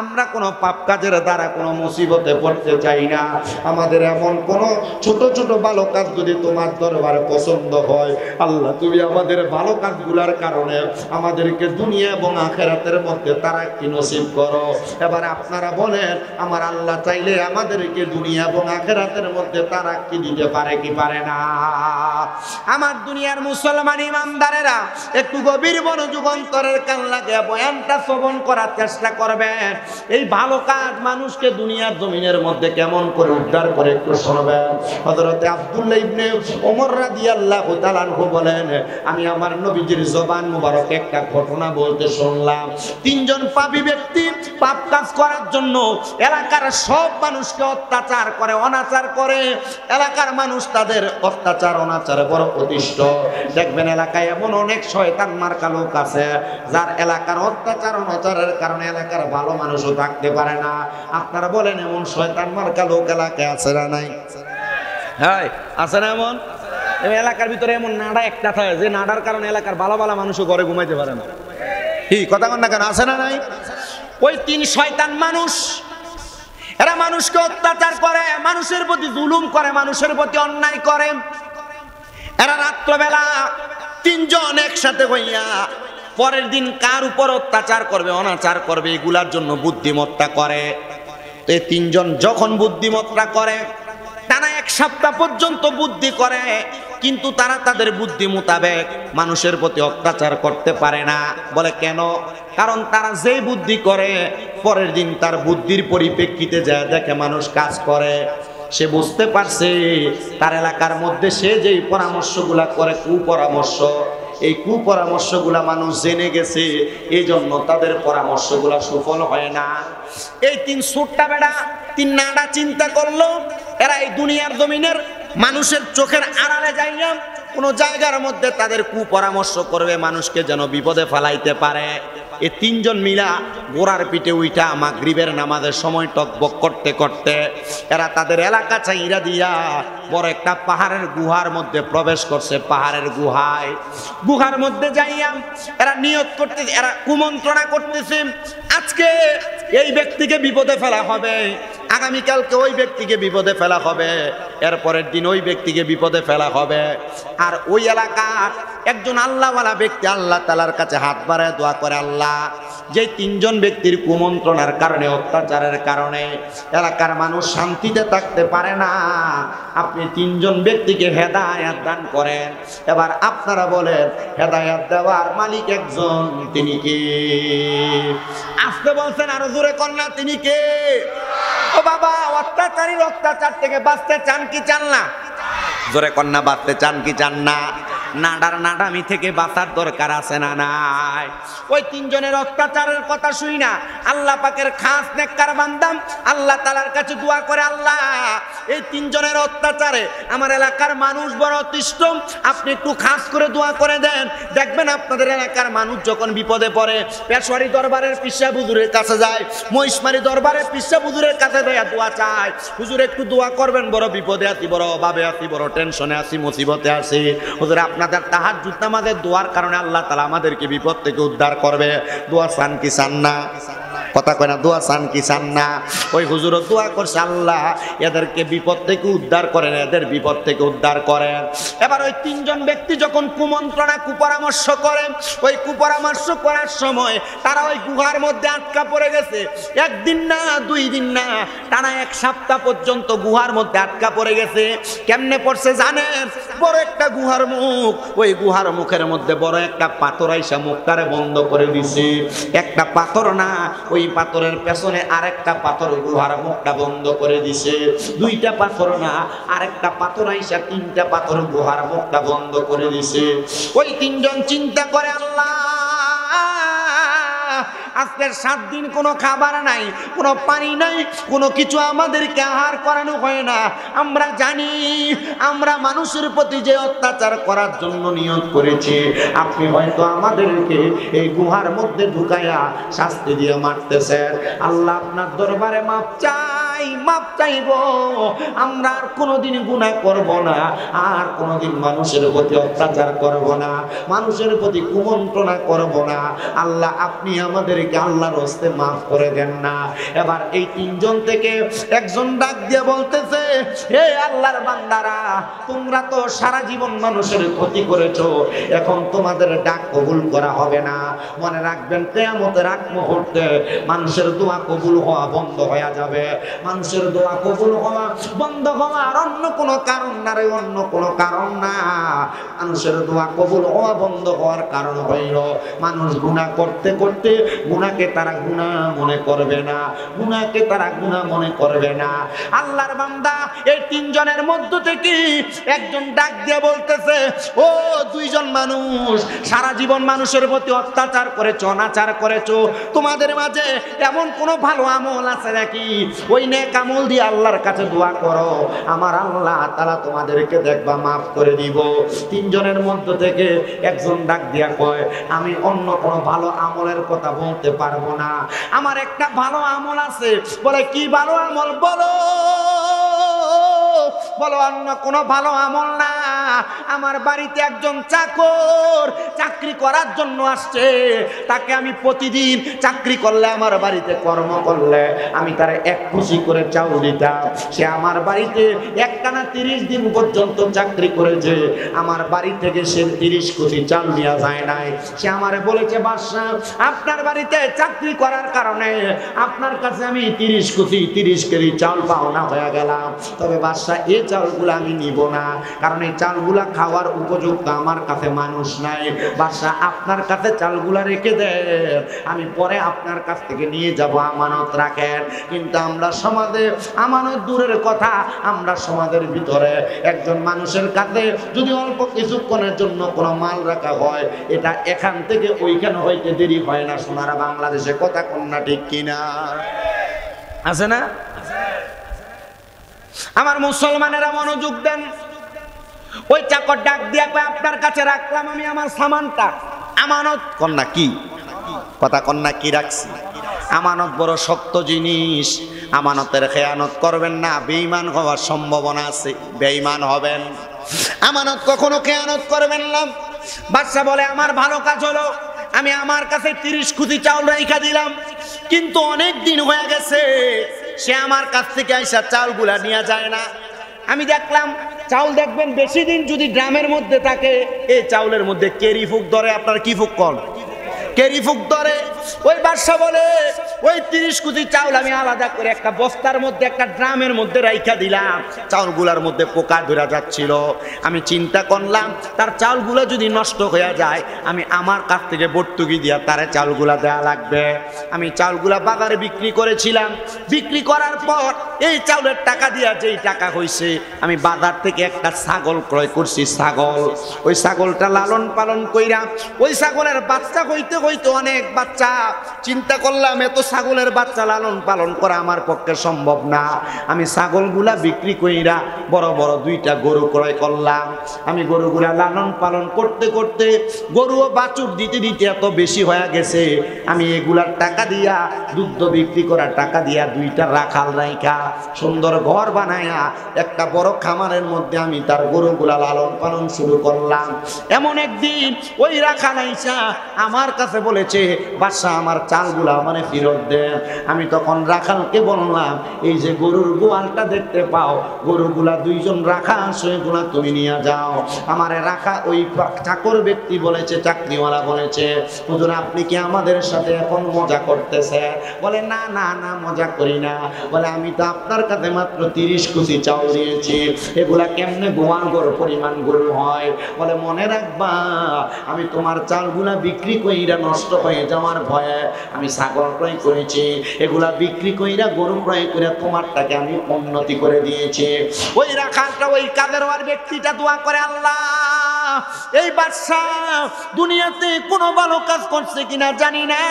আমরা কোনো পাপ কাজের দ্বারা কোনো মুসিবতে পড়তে চাই না। আমাদের এমন কোনো ছোট ছোট ভালো কাজ যদি তোমার দরবারে পছন্দ হয়, আল্লাহ তুমি আমাদের ভালো কাজগুলোর কারণে আমাদেরকে দুনিয়া এবং আখিরাতের মধ্যে তারাক্কি নসিব করো। এবার আপনারা বলেন, আমার আল্লাহ চাইলে আমাদেরকে দুনিয়া এবং আখিরাতের মধ্যে তারাক্কি দিতে পারে কি পারে না? আমার দুনিয়ার মুসলমান ইমানদারেরা একটু গভীর মনোযোগ অন্তরের কান লাগে বয়ানটা শ্রবণ করার চেষ্টা করবেন। এই ভালো কাজ মানুষকে দুনিয়ার জমিনের মধ্যে কেমন করে উদ্ধার করে একটু শুনবেন। হযরতে আব্দুল্লাহ ইবনে ওমর রাদিয়াল্লাহু তাআলা আনহু বলেন, আমি আমার নবীজির জবান মুবারক একটা ঘটনা বলতে শুনলাম। 3 জন পাপী ব্যক্তি পাপ কাজ করার জন্য এলাকার সব মানুষকে অত্যাচার করে, অনাচার করে। এলাকার মানুষ তাদের অত্যাচার অনাচারে বড় অতিষ্ঠ। দেখবেন এলাকায় এমন অনেক শয়তান মার্কা লোক আছে, যার এলাকার অত্যাচার অনাচারের কারণে এলাকার ভালো মানুষও থাকতে পারে না। আপনারা বলেন এমন শয়তান মার্কা লোক এলাকায় আছে না নাই? হ্যাঁ, আছে না এমন? এলাকার ভিতরে এমন নাড়া একটা থাকে, যে নাড়ার কারণে এলাকার ভালো ভালো মানুষও ঘরে ঘুমাইতে পারে না। কি কথা কন না কেন? আছে না নাই? ওই 3 শয়তান মানুষ, এরা মানুষকে অত্যাচার করে, মানুষের প্রতি জুলুম করে, মানুষের প্রতি অন্যায় করে। এরা রাত্রবেলা 3 জন একসাথে হইয়া পরের দিন কার উপর অত্যাচার করবে, অনাচার করবে, এগুলার জন্য বুদ্ধিমত্তা করে। তো এই 3 জন যখন বুদ্ধিমত্তা করে, টানা 1 সপ্তাহ পর্যন্ত বুদ্ধি করে, কিন্তু তারা তাদের বুদ্ধি মোতাবেক মানুষের প্রতি অত্যাচার করতে পারে না। বলে কেন? কারণ তারা যেই বুদ্ধি করে, পরের দিন তার বুদ্ধির পরিপ্রেক্ষিতে যায় দেখে মানুষ কাজ করে, সে বুঝতে পারছে তার এলাকার মধ্যে সে যেই পরামর্শগুলা করে কুপরামর্শ, এই কুপরামর্শগুলা মানুষ জেনে গেছে, এই জন্য তাদের পরামর্শগুলা সফল হয় না। এই 3 ছোট্টা বেড়া 3 নাড়া চিন্তা করলো, এরা এই দুনিয়ার জমিনের মানুষের চোখের আড়ালে যায় না, কোন জায়গার মধ্যে তাদের কুপরামর্শ করবে, মানুষকে যেন বিপদে ফেলাইতে পারে। এই 3 জন মিলা গোড়ার পিঠে উইঠা মাগরিবের নামাজের সময় টকবক করতে করতে এরা তাদের এলাকা চাইরা দিয়া বড় একটা পাহাড়ের গুহার মধ্যে প্রবেশ করছে। পাহাড়ের গুহার মধ্যে যাইয়া এরা নিয়ত করতে, এরা কুমন্ত্রণা করতেছে, আজ আজকে এই ব্যক্তিকে বিপদে ফেলা হবে, আগামীকালকে ওই ব্যক্তিকে বিপদে ফেলা হবে, এরপরের দিন ওই ব্যক্তিকে বিপদে ফেলা হবে। আর ওই এলাকার একজন আল্লাহওয়ালা ব্যক্তি আল্লাহ তাআলার কাছে হাত বাড়ায় দোয়া করে, আল্লাহ, যে তিনজন ব্যক্তির কুমন্ত্রণার কারণে, অত্যাচারের কারণে এলাকার মানুষ শান্তিতে থাকতে পারে না, আপনি তিনজন ব্যক্তিকে হেদায়েত দান করেন। এবার আপনারা বলেন, হেদায়েত দেওয়ার মালিক একজন, তিনি কে? আসতে বলছেন, আরো জোরে কন্যা, তিনি কে? ও বাবা, অত্যাচারীর অত্যাচার থেকে বাঁচতে চান কি চান না? জোরে কন্যা, বাঁচতে চান কি চান না? নাডার নাডামি থেকে বাঁচার দরকার আছে না নাই? ওই তিনজনের অত্যাচারের কথা শুই না, আল্লাহ পাকের খাস নেককার বান্দাম আল্লাহ তাআলার কাছে দোয়া করে, আল্লাহ, এই তিনজনের অত্যাচারে আমার এলাকার মানুষ বড় অতিষ্ঠ, আপনি একটু খাস করে দোয়া করে দেন। দেখবেন আপনাদের এলাকার মানুষ যখন বিপদে পড়ে, পেশোয়ারি দরবারের পিসা হুজুরের কাছে যায়, মহিষমারি দরবারের পিসা হুজুরের কাছে দেয়া দোয়া চায়, হুজুর একটু দোয়া করবেন, বড় বিপদে আছি, বড় অভাবে আছি, বড় টেনশনে আছি, মুসিবতে আছি, হুজুর আপনাদের তাহাজ্জুদ নামাজের দোয়ার কারণে আল্লাহ তাআলা আমাদেরকে বিপদ থেকে উদ্ধার করবে। দোয়া চান কি চান না? কথা কয় না, দোয়া চান কি চান না? ওই হুজুরও দোয়া করছে, আল্লাহ এদেরকে বিপদ থেকে উদ্ধার করেন, এদের বিপদ থেকে উদ্ধার করেন। এবার ওই তিনজন ব্যক্তি যখন কুমন্ত্রণা, কুপরামর্শ করেন, ওই কুপরামর্শ করার সময় তারা ওই গুহার মধ্যে আটকা পড়ে গেছে। একদিন না, 2 দিন না, টানা 1 সপ্তাহ পর্যন্ত গুহার মধ্যে আটকা পড়ে গেছে। কেমনে পড়ছে জানেন? বড় একটা গুহার মুখ, ওই গুহার মুখের মধ্যে বড় একটা পাথর আইসা মুখটারে বন্ধ করে দিছে। একটা পাথর না, ওই পাথরের পেছনে আরেকটা পাথর গুহার মুখটা বন্ধ করে দিছে। 2টা পাথর না, আরেকটা পাথর আইসা 3টা পাথর গুহার মুখটা বন্ধ করে দিছে। ওই তিনজন চিন্তা করে, আল্লাহ, আজকের 7 দিন কোনো খাবার নাই, কোনো পানি নাই, কোনো কিছু আমাদেরকে আহার করানো হয় না। আমরা জানি আমরা মানুষের প্রতি যে অত্যাচার করার জন্য নিয়ত করেছি, আপনি হয়তো আমাদেরকে এই গুহার মধ্যে ঢুকাইয়া শাস্তি দিয়ে মারতেছেন। আল্লাহ, আপনার দরবারে মাপ চাই, মাপ চাইব। আমরা আর কোনোদিন গুনাহ করব না, আর কোনোদিন মানুষের প্রতি অত্যাচার করব না, মানুষের প্রতি কুমন্ত্রণা করব না। আল্লাহ, আপনি আমাদেরকে আল্লাহর হস্তে মাফ করে দেন না। এবার এই তিনজন থেকে একজন ডাক দিয়ে বলতেছে, হে আল্লাহর বান্দারা, তোমরা তো সারা জীবন মানুষের ক্ষতি করেছো, এখন তোমাদের ডাক কবুল করা হবে না। মনে রাখবেন, কিয়ামতের আগ মুহূর্তে মানুষের দোয়া কবুল হওয়া বন্ধ হয়ে যাবে। মানুষের দোয়া কবুল হওয়া বন্ধ হওয়ার অন্য কোনো কারণ না রে, অন্য কোনো কারণ না। মানুষের দোয়া কবুল হওয়া বন্ধ হওয়ার কারণ হইল মানুষ গুনাহ করতে করতে গুনাহকে তারা গুনাহ মনে করবে না, গুনাহকে তারা গুনাহ মনে করবে না। আল্লাহর বান্দা এই তিনজনের মধ্য থেকে একজন ডাক দিয়ে বলতেছে, ও 2 জন মানুষ, সারা জীবন মানুষের প্রতি অত্যাচার করেছো, অনাচার করেছো, তোমাদের মাঝে এমন কোনো ভালো আমল আছে নাকি? ওই নেক আমল দিয়ে আল্লাহর কাছে দোয়া করো, আমার আল্লাহ তাআলা তোমাদেরকে দেখবা মাফ করে দিব। 3 জনের মধ্য থেকে একজন ডাক দিয়া কয়, আমি অন্য কোনো ভালো আমলের কথা বলতে পারবো না, আমার একটা ভালো আমল আছে। বলে, কি ভালো আমল? বলো বলো। অন্য কোনো ভালো আমল না, আমার বাড়িতে একজন চাকর চাকরি করার জন্য আসছে, তাকে আমি প্রতিদিন চাকরি করলে, আমার বাড়িতে কর্ম করলে আমি তারে 1 খুশি করে চাউল দিতাম। সে আমার বাড়িতে একটানা 30 দিন পর্যন্ত চাকরি করেছে, আমার বাড়ি থেকে সে 30 খুশি চাল নেওয়া যায় নাই। সে আমারে বলেছে, বাদশা, আপনার বাড়িতে চাকরি করার কারণে আপনার কাছে আমি 30 খুশি 30 কেজি চাল পাওনা হয়ে গেলাম। তবে বাদশা, এই চালগুলো আমি নিব না, কারণ এই চালগুলা খাওয়ার উপযুক্ত আমার কাছে মানুষ নাই। বাদশা, আপনার কাছে চালগুলা রেখে দেন, আমি পরে আপনার কাছ থেকে নিয়ে যাব, আমানত রাখেন। কিন্তু আমরা সমাজে আমানত দূরের কথা, আমরা সমাজের ভিতরে একজন মানুষের কাছে যদি অল্প কিছুক্ষণের জন্য কোনো মাল রাখা হয়, এটা এখান থেকে ওইখানে হইতে দেরি হয় না। সোনারা বাংলাদেশে কথা কন্যা ঠিক কিনা? আছে না? আমার মুসলমানেরা মনোযোগ দেন। ওই চাকর ডাক দিয়া কয়, আপনার কাছে রাখলাম আমি আমার সামানটা, আমানত। কন্যা কি কথা? কন্যা কি রাখছি? আমানত বড় শক্ত জিনিস, আমানতের খেয়ানত করবেন না, বেঈমান হওয়ার সম্ভাবনা আছে, বেঈমান হবেন। আমানত কখনো খেয়ানত করবেন না। বাদশা বলে, আমার ভালো কাজ হলো, আমি আমার কাছে 30 খুঁতি চাউল রাইখা দিলাম, কিন্তু অনেক দিন হয়ে গেছে সে আমার কাছ থেকে আইসা চাউলগুলা নিয়ে যায় না। আমি দেখলাম চাউল দেখবেন বেশি দিন যদি ড্রামের মধ্যে থাকে এই চাউলের মধ্যে কেরি ফুক ধরে। আপনার কি ফুক কন? কেরি ফুক ধরে। ওই বাদশা বলে ওই 30 কেজি চাউল আমি আলাদা করে একটা বস্তার মধ্যে একটা ড্রামের মধ্যে রাইখা দিলাম, চাউলগুলার মধ্যে পোকা ধরে যাচ্ছিল। আমি চিন্তা করলাম তার চাউলগুলো যদি নষ্ট হয়ে যায় আমি আমার কাছ থেকে ভর্তুকি দিয়া তারে চাউলগুলা দেওয়া লাগবে। আমি চাউলগুলা বাজারে বিক্রি করেছিলাম। বিক্রি করার পর এই চাউলের টাকা দিয়া যেই টাকা হয়েছে আমি বাজার থেকে একটা ছাগল ক্রয় করছি। ছাগল, ওই ছাগলটা লালন পালন কইরা ওই ছাগলের বাচ্চা হইতে হইতে অনেক বাচ্চা। চিন্তা করলাম এত ছাগলের বাচ্চা লালন পালন করা আমার পক্ষে সম্ভব না। আমি ছাগলগুলা বিক্রি কইরা বড় বড় 2টা গরু ক্রয় করলাম। আমি গরুগুলা লালন পালন করতে করতে গরু ও বাছুর দিতে দিতে এত বেশি হয়ে গেছে আমি এগুলার টাকা দিয়া দুধ বিক্রি করার টাকা দিয়া 2টা রাখাল রাইখা সুন্দর ঘর বানায়া একটা বড় খামারের মধ্যে আমি তার গরুগুলা লালন পালন শুরু করলাম। এমন একদিন ওই রাখাল আইসা আমার কাছে বলেছে বাদশা আমার চালগুলা মানে ফেরত দেন। আমি তখন রাখালকে বললাম এই যে গরুর গোয়ালটা দেখতে পাও গরুগুলা 2জন রাখা আছে, এগুলা তুমি নিয়ে যাও। আমারে রাখা ওই চাকর ব্যক্তি বলেছে, চাকরিওয়ালা বলেছে হুজুর আপনি কি আমাদের সাথে এখন মজা করতেছে? বলে না না না মজা করি না। বলে আমি তো আপনার কাছে মাত্র 30 কেজি চাউল দিয়েছি, এগুলা কেমনে গোয়াল গরু পরিমাণ গরু হয়? বলে মনে রাখবা আমি তোমার চালগুলা বিক্রি কইরা নষ্ট হয়ে যাওয়ার ভয়ে আমি ছাগল ক্রয় করেছি, এগুলা বিক্রি কইরা গরু ক্রয় করে তোমারটাকে আমি উন্নতি করে দিয়েছি। ওই রাখালটা ওই কাদের ওয়ার ব্যক্তিটা দোয়া করে আল্লাহ এই বাদশা দুনিয়াতে কোনো ভালো কাজ করছে কিনা জানি না,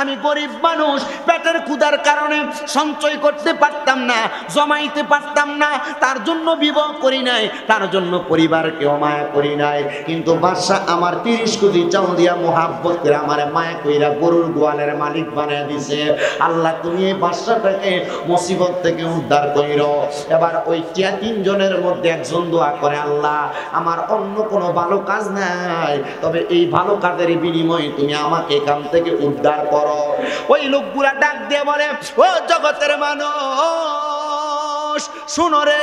আমি গরিব মানুষ পেটের ক্ষুধার কারণে সঞ্চয় করতে পারতাম না, জমাইতে পারতাম না, তার জন্য বিবাহ করি নাই, তার জন্য পরিবারকেও মায়া করি নাই। কিন্তু বাদশা আমার 30 কেজি চাউল দিয়া মোহাব্বত করে আমার মায়া কইরা গরুর গোয়ালের মালিক বানিয়ে দিছে। আল্লাহ তুমি এই বাদশাটাকে মুসিবত থেকে উদ্ধার কইরো। এবার ওই 3 জনের মধ্যে একজন দোয়া করে আল্লাহ আমার অন্য কোনো ভালো কাজ নাই, তবে এই ভালো কাজের বিনিময়ে তুমি আমাকে এখান থেকে উদ্ধার করো। ওই লোকগুলা ডাক দিয়ে বলে ও জগতের মানুষ শুনো রে,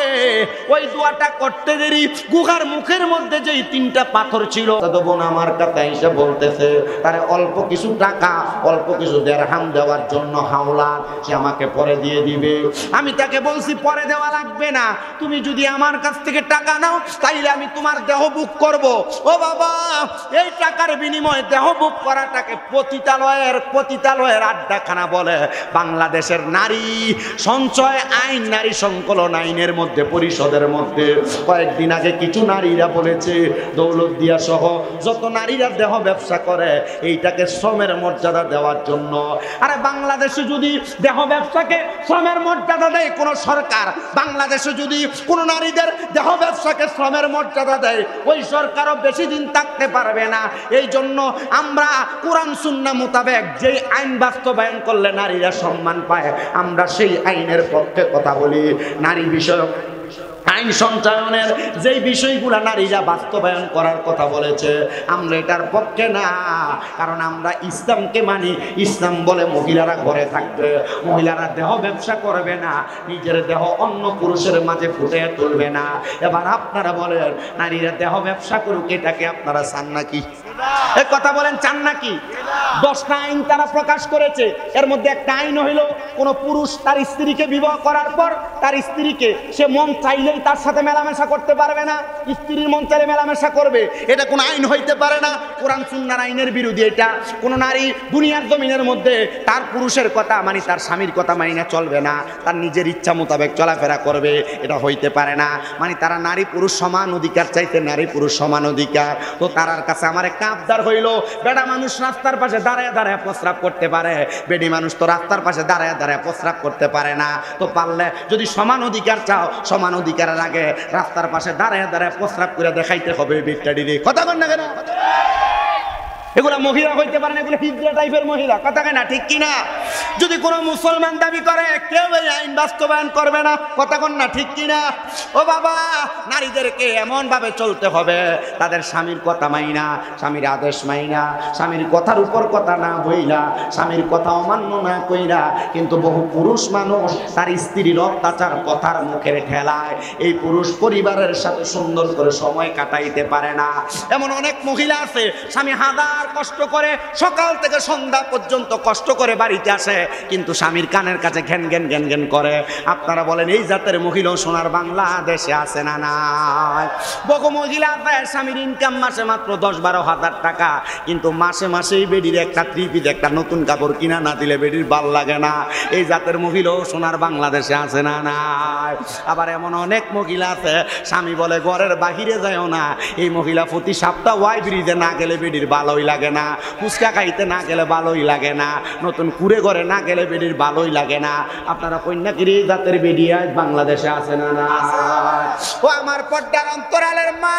ওই দোয়াটা করতে দেরি গুহার মুখের মধ্যে যেই 3টা পাথর ছিল বোন আমার কাছে এসে বলতেছে তারে অল্প কিছু টাকা অল্প কিছু দিরহাম দেওয়ার জন্য হাওলাত সে আমাকে পরে দিয়ে দিবে। আমি তাকে বলছি পরে দেওয়া লাগবে না, তুমি যদি আমার কাছ থেকে টাকা নাও তাইলে আমি তোমার দেহ বুক করব। ও বাবা এই টাকার বিনিময়ে দেহ বুক করাটাকে পতিতালয়ের আড্ডাখানা বলে। বাংলাদেশের নারী সঞ্চয় আইন নারী সংকলন আইনের মধ্যে পরিষদের মধ্যে কয়েকদিন আগে কিছু নারীরা বলেছে দৌলতদিয়া সহ যত নারীরা দেহ ব্যবসা করে এইটাকে শ্রমের মর্যাদা দেওয়ার জন্য। আরে বাংলাদেশে যদি দেহ ব্যবসাকে শ্রমের মর্যাদা দেয় কোন সরকার, বাংলাদেশে যদি কোন নারীদের দেহ ব্যবসাকে শ্রমের মর্যাদা দেয় ওই সরকারও বেশি দিন থাকতে পারবে না। এই জন্য আমরা কোরআন সুন্নাহ মোতাবেক যেই আইন বাস্তবায়ন করলে নারীরা সম্মান পায় আমরা সেই আইনের পক্ষে কথা বলি। নারী বিষয়ক আইন সঞ্চালনের যেই বিষয়গুলো নারীরা বাস্তবায়ন করার কথা বলেছে আমরা এটার পক্ষে না, কারণ আমরা ইসলামকে মানি। ইসলাম বলে মহিলারা ঘরে থাকবে, মহিলারা দেহ ব্যবসা করবে না, নিজের দেহ অন্য পুরুষের মাঝে ফুটিয়ে তুলবে না। এবার আপনারা বলেন নারীরা দেহ ব্যবসা করুক, এটাকে আপনারা চান নাকি? এই কথা বলেন চান নাকি? 10টা আইন তারা প্রকাশ করেছে, এর মধ্যে একটা আইন হইল কোন পুরুষ তার স্ত্রীকে বিবাহ করার পর তার স্ত্রীকে সে মন চাইলেই তার সাথে মেলামেশা করতে পারবে না, স্ত্রীর মন চাইলে মেলামেশা করবে, এটা কোন আইন হইতে পারে না। কোরআন সুন্নাহর আইনের বিরোধী এটা। কোন নারী দুনিয়ার জমিনের মধ্যে তার পুরুষের কথা মানে তার স্বামীর কথা মানি না চলবে না, তার নিজের ইচ্ছা মোতাবেক চলাফেরা করবে, এটা হইতে পারে না। মানে তারা নারী পুরুষ সমান অধিকার চাইতে নারী পুরুষ সমান অধিকার। তো তারার কাছে আমার একটা আবদার হইল বেটা মানুষ রাস্তার পাশে দাঁড়ায় দাঁড়ায় প্রস্রাব করতে পারে, বেডি মানুষ তো রাস্তার পাশে দাঁড়ায় দাঁড়ায় প্রস্রাব করতে পারে না। তো পারলে যদি সমান অধিকার চাও সমান অধিকারের আগে রাস্তার পাশে দাঁড়ায় দাঁড়ায় প্রস্রাব করে দেখাইতে হবে। বিট্টাডিরে কথা বল না কেন? এগুলা মহিলা হইতে পারে না, এগুলো হিজড়া টাইপের মহিলা, কথা কেনা ঠিক কিনা? যদি কোনো মুসলমান দাবি করে কেউ এই আইন বাস্তবায়ন করবে না, কথা কন না ঠিক কিনা? ও বাবা, নারীদেরকে এমন ভাবে চলতে হবে তাদের স্বামীর কথা মাইনা, স্বামীর আদেশ মাইনা, স্বামীর কথার উপর কথা না বইলা, স্বামীর কথা অমান্য না কইরা। কিন্তু বহু পুরুষ মানুষ তার স্ত্রীর অত্যাচার কথার মুখের ঠেলায় এই পুরুষ পরিবারের সাথে সুন্দর করে সময় কাটাইতে পারে না। এমন অনেক মহিলা আছে, স্বামী হাজার কষ্ট করে সকাল থেকে সন্ধ্যা পর্যন্ত কষ্ট করে বাড়িতে আসে, কিন্তু স্বামীর কানের কাছে ঘ্যান ঘ্যান ঘ্যান ঘ্যান করে। আপনারা বলেন এই জাতের মহিলা সোনার বাংলাদেশে আছে না নাই? বহু মহিলা আছে স্বামীর ইনকাম মাসে মাত্র 10-12 হাজার টাকা, কিন্তু মাসে মাসেই বেডির একটা ত্রিপিদ একটা নতুন কাপড় কিনা না দিলে বেডির ভাল লাগে না। এই জাতের মহিলা সোনার বাংলাদেশে আছে না নাই? আবার এমন অনেক মহিলা আছে স্বামী বলে ঘরের বাহিরে যায়ও না, এই মহিলা প্রতি সপ্তাহ ওয়াই ব্রিজে না গেলে বেডির ভালোই লাগে না, ফুচকা খাইতে না গেলে ভালোই লাগে না, নতুন কুড়ে ঘরে না গেলে বেডির ভালোই লাগে না। আপনারা কন্যাগিরি এই জাতের বেডি আজ বাংলাদেশে আছে না না? ও আমার পর্দার অন্তরালের মা,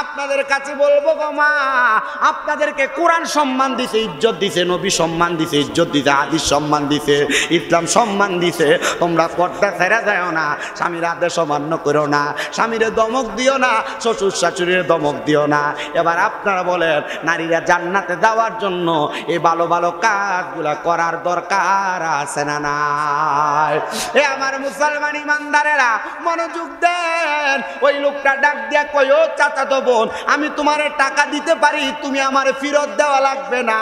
আপনাদের কাছে বলবো গো মা, আপনাদেরকে কোরআন সম্মান দিছে, ইজ্জত দিছে, নবী সম্মান দিছে, ইজ্জত দিছে, হাদিস সম্মান দিছে, ইসলাম সম্মান দিছে। তোমরা পর্দা ছেড়ে যাও না, স্বামীর আদেশ অমান্য করো না, স্বামীরে দমক দিও না, শ্বশুর শাশুড়ির দমক দিও না। এবার আপনারা বলেন নারীরা জান্নাতে যাওয়ার জন্য এই ভালো ভালো কাজগুলা করার দরকার আছে না নাই? এ আমার মুসলমান ইমানদারেরা মনোযোগ দেন। ওই লোকটা ডাক দিয়া কয়, ও চাচাতো বোন, আমি তোমারে টাকা দিতে পারি, তুমি আমারে ফেরত দেওয়া লাগবে না,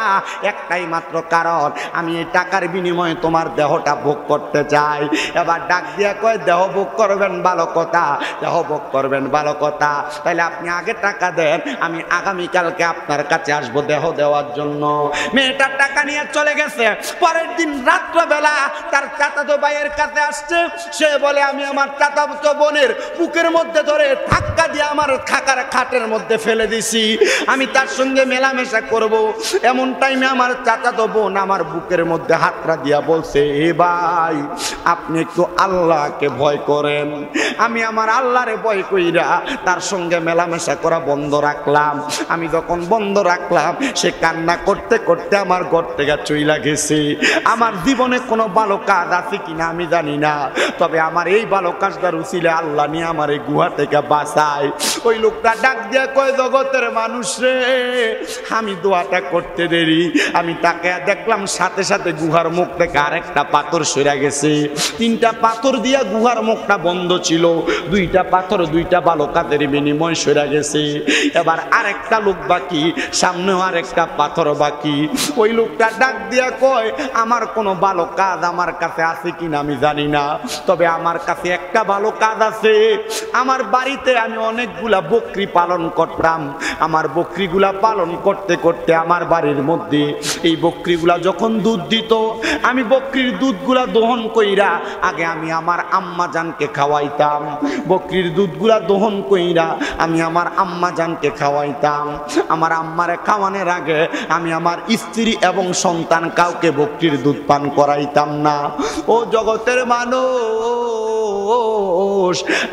একটাই মাত্র কারণ, আমি এই টাকার বিনিময়ে তোমার দেহটা ভোগ করতে চাই। এবার ডাক দিয়া কয়, দেহ ভোগ করবেন ভালো কথা, দেহ ভোগ করবেন ভালো কথা, তাহলে আপনি আগে টাকা দেন, আমি আগামীকালকে আপনার কাছে আসবো দেহ দেওয়ার জন্য। মেয়েটার টাকা নিয়ে চলে গেছে। পরের দিন রাত্রবেলা তার চাচাতো ভাইয়ের কাছে আসছে, সে বলে আমি আমার চাচাতো বোনের বুকের মধ্যে ধরে ধাক্কা দিয়ে আমার খাটের মধ্যে ফেলে দিছি, আমি তার সঙ্গে মেলামেশা করব। এমন টাইমে আমার চাচাতো বোন আমার বুকের মধ্যে হাতটা দিয়া বলছে, এ ভাই আপনি একটু আল্লাহকে ভয় করেন। আমি আমার আল্লাহরে ভয় কইরা তার সঙ্গে মেলামেশা করা বন্ধ রাখলাম। আমি যখন বন্ধ রাখলাম, সে কান্না করতে করতে আমার ঘর থেকে চইলা গেছে। আমার জীবনে কোনো ভালো কাজ আছে কিনা আমি জানি না, তবে আমার এই ভালো কাজটার উচিলে আল্লাহ নিয়ে আমার এই গুহা থেকে বাঁচায়। ওই লোকটা ডাক দিয়া কয়, জগতের মানুষ রে, আমি দোয়াটা করতে দেরি, আমি তাকে দেখলাম সাথে সাথে গুহার মুখ থেকে আরেকটা পাথর সরে গেছে। 3টা পাথর দিয়া গুহার মুখটা বন্ধ ছিল, 2টা পাথর 2টা ভালো কাজের বিনিময় সরে গেছে। এবার আরেকটা লোক বাকি, সামনেও আরেকটা পাথর বাকি। ওই লোকটা ডাক দিয়া কয়, আমার কোনো ভালো কাজ আমার কাছে আছে কিনা আমি জানি না, তবে আমার কাছে একটা ভালো কাজ আছে। আমার বাড়িতে আমি অনেকগুলা বকরি পালন করতাম, আমার বকরিগুলা পালন করতে করতে আমার বাড়ির মধ্যে এই বকরিগুলা যখন দুধ দিত, আমি বকরির দুধগুলা দহন কইরা আগে আমি আমার আম্মা জানকে খাওয়াইতাম। বকরির দুধগুলা দহন কইরা আমি আমার আম্মা জানকে খাওয়াইতাম। আমার আম্মারে খাওয়ানোর আগে আমি আমার স্ত্রী এবং সন্তান কাউকে বকরির দুধ পান করাইতাম না। ও জগতের মানুষ,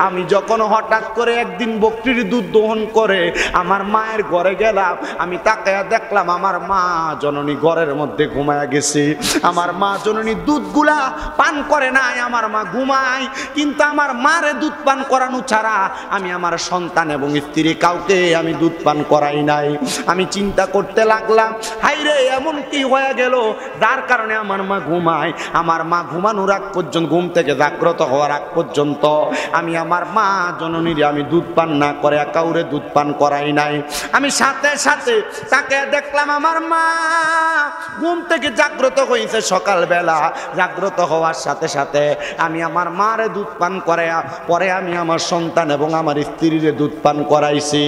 আমি যখন হঠাৎ করে একদিন বকরির দুধ দহন করে আমার মায়ের ঘরে গেলাম, আমি তাকে দেখলাম আমার মা জননী ঘরের মধ্যে ঘুমায়া গেছে। আমার মা জননী দুধগুলা পান করে নাই, আমার মা ঘুমায়, কিন্তু আমার মারে দুধ পান করানো ছাড়া আমি আমার সন্তান এবং স্ত্রী কাউকে আমি দুধ পান করাই নাই। আমি চিন্তা করতে লাগলাম, হাইরে এমন কি হয়ে গেল যার কারণে আমার মা ঘুমায়। আমার মা ঘুমানোর আগ পর্যন্ত, ঘুম থেকে জাগ্রত হওয়ার আগ পর্যন্ত আমি আমার মা জননীর আমি দুধ পান না করে কাউরে দুধ পান করাই নাই। আমি সাথে সাথে তাকে দেখলাম আমার মা ঘুম থেকে জাগ্রত হয়েছে সকালবেলা। জাগ্রত হওয়ার সাথে সাথে আমি আমার মারে দুধ পান করে পরে আমি আমার সন্তান এবং আমার স্ত্রীরে দুধ পান করাইছি।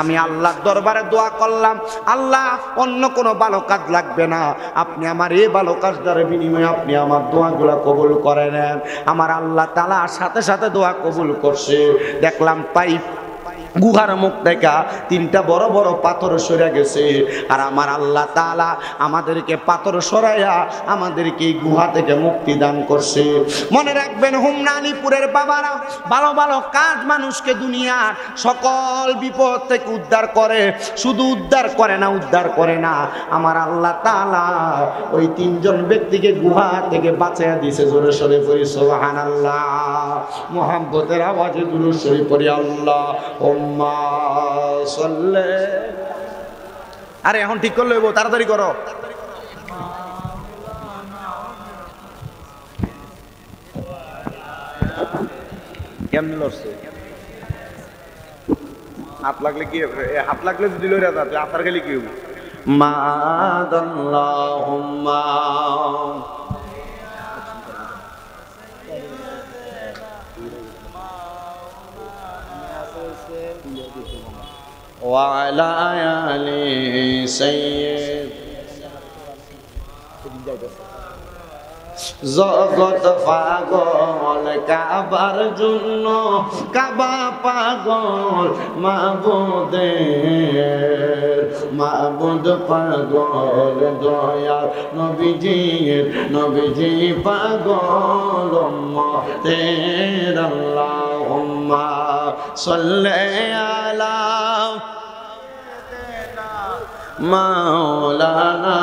আমি আল্লাহর দরবারে দোয়া করলাম, আল্লাহ অন্য কোনো ভালো কাজ লাগবে না, আপনি আমার এই ভালো কাজটার বিনিময়ে আপনি আমার দোয়াগুলা কবুল করে নেন। আমার আল্লাহ তাআলা সাথে সাথে দোয়া কবুল করছে। দেখলাম পাইপ গুহার মুখ থেকে তিনটা বড় বড় পাথর সরে গেছে। আর আমার আল্লাহ তাআলা আমাদেরকে পাথর সরাইয়া আমাদেরকে এই গুহা থেকে মুক্তি দান করছে। মনে রাখবেন হোমনা আলীপুরের বাবারা ভালো ভালো কাজ মানুষকে দুনিয়ার সকল বিপদ থেকে উদ্ধার করে, শুধু উদ্ধার করে না আমার আল্লাহ তাআলা ওই তিনজন ব্যক্তিকে গুহা থেকে বাঁচাইয়া দিয়েছে। জোরে সরে পড়ি সুবহানাল্লাহ, মুহাব্বতের আওয়াজে দুরূদ শরীফ পড়ি আল্লাহুম্মা সাল্লি। আরে এখন ঠিক করলে হইব, তাড়াতাড়ি করো। কেমন লড়ছে? হাত লাগলে কি হাত লাগলে যদি লড়ে যাতে আসার গেলে কি হইব? মাদাল্লাহুম্মা وعلى آل سيد জগৎ পাগল কাবার জন্য, কাবা পাগল মাবুদের, মাবুদ পাগল দয়াল নবীজি পাগল উম্মতের। আল্লাহুম্মা সাল্লি আলা মাওলানা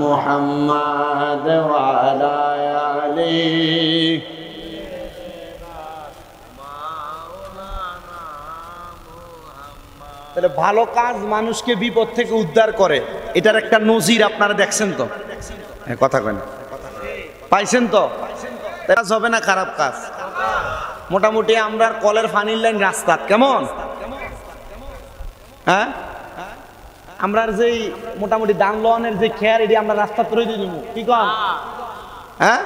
মুহাম্মদ ওয়া আলা আলিহি। তাহলে ভালো কাজ মানুষকে বিপদ থেকে উদ্ধার করে, এটার একটা নজির আপনারা দেখছেন তো? কথা কয় না, পাইছেন তো? কাজ হবে না খারাপ কাজ। মোটামুটি আমরা কলের পানির লাইন রাস্তা কেমন, হ্যাঁ আমরা যেই মোটামুটি দান লনের যে খেয়ার এটি আমরা রাস্তা তৈরি দিয়ে দিব, কি কন? হ্যাঁ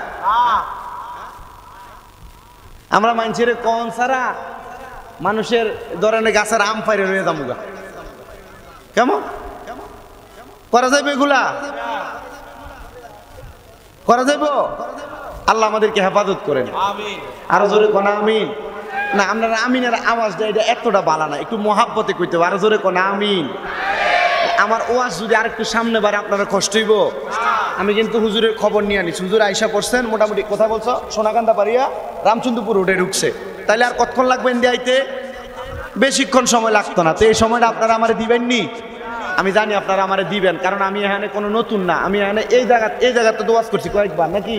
আমরা মানুষের কন ছাড়া মানুষের ধরনের গাছের আম ফাইরে রয়ে যাবো, কেমন করা যাবে? এগুলা করা যাইব? আল্লাহ আমাদেরকে হেফাজত করেন, আরো জোরে কোন আমিন। না আপনারা আমিনের আওয়াজটা এটা এতটা বালা না, একটু মহাব্বতে কইতে হবে, আরো জোরে কোন আমিন। আমার ওয়াজ যদি আর একটু সামনে বারে আপনারা কষ্ট হইব। আমি কিন্তু হুজুরের খবর নিয়ে আনিস, হুজুর আইসা পড়ছেন মোটামুটি কথা বলছো সোনাকান্দা পারিয়া রামচন্দ্রপুর রোডে ঢুকছে, তাইলে আর কতক্ষণ লাগবে ইন্ডিয়া আইতে? বেশিক্ষণ সময় লাগতো না। তো এই সময়টা আপনারা আমারে দিবেননি? আমি জানি আপনারা আমারে দিবেন, কারণ আমি এখানে কোনো নতুন না। আমি এখানে এই জায়গাতে তো ওয়াজ করছি কয়েকবার নাকি।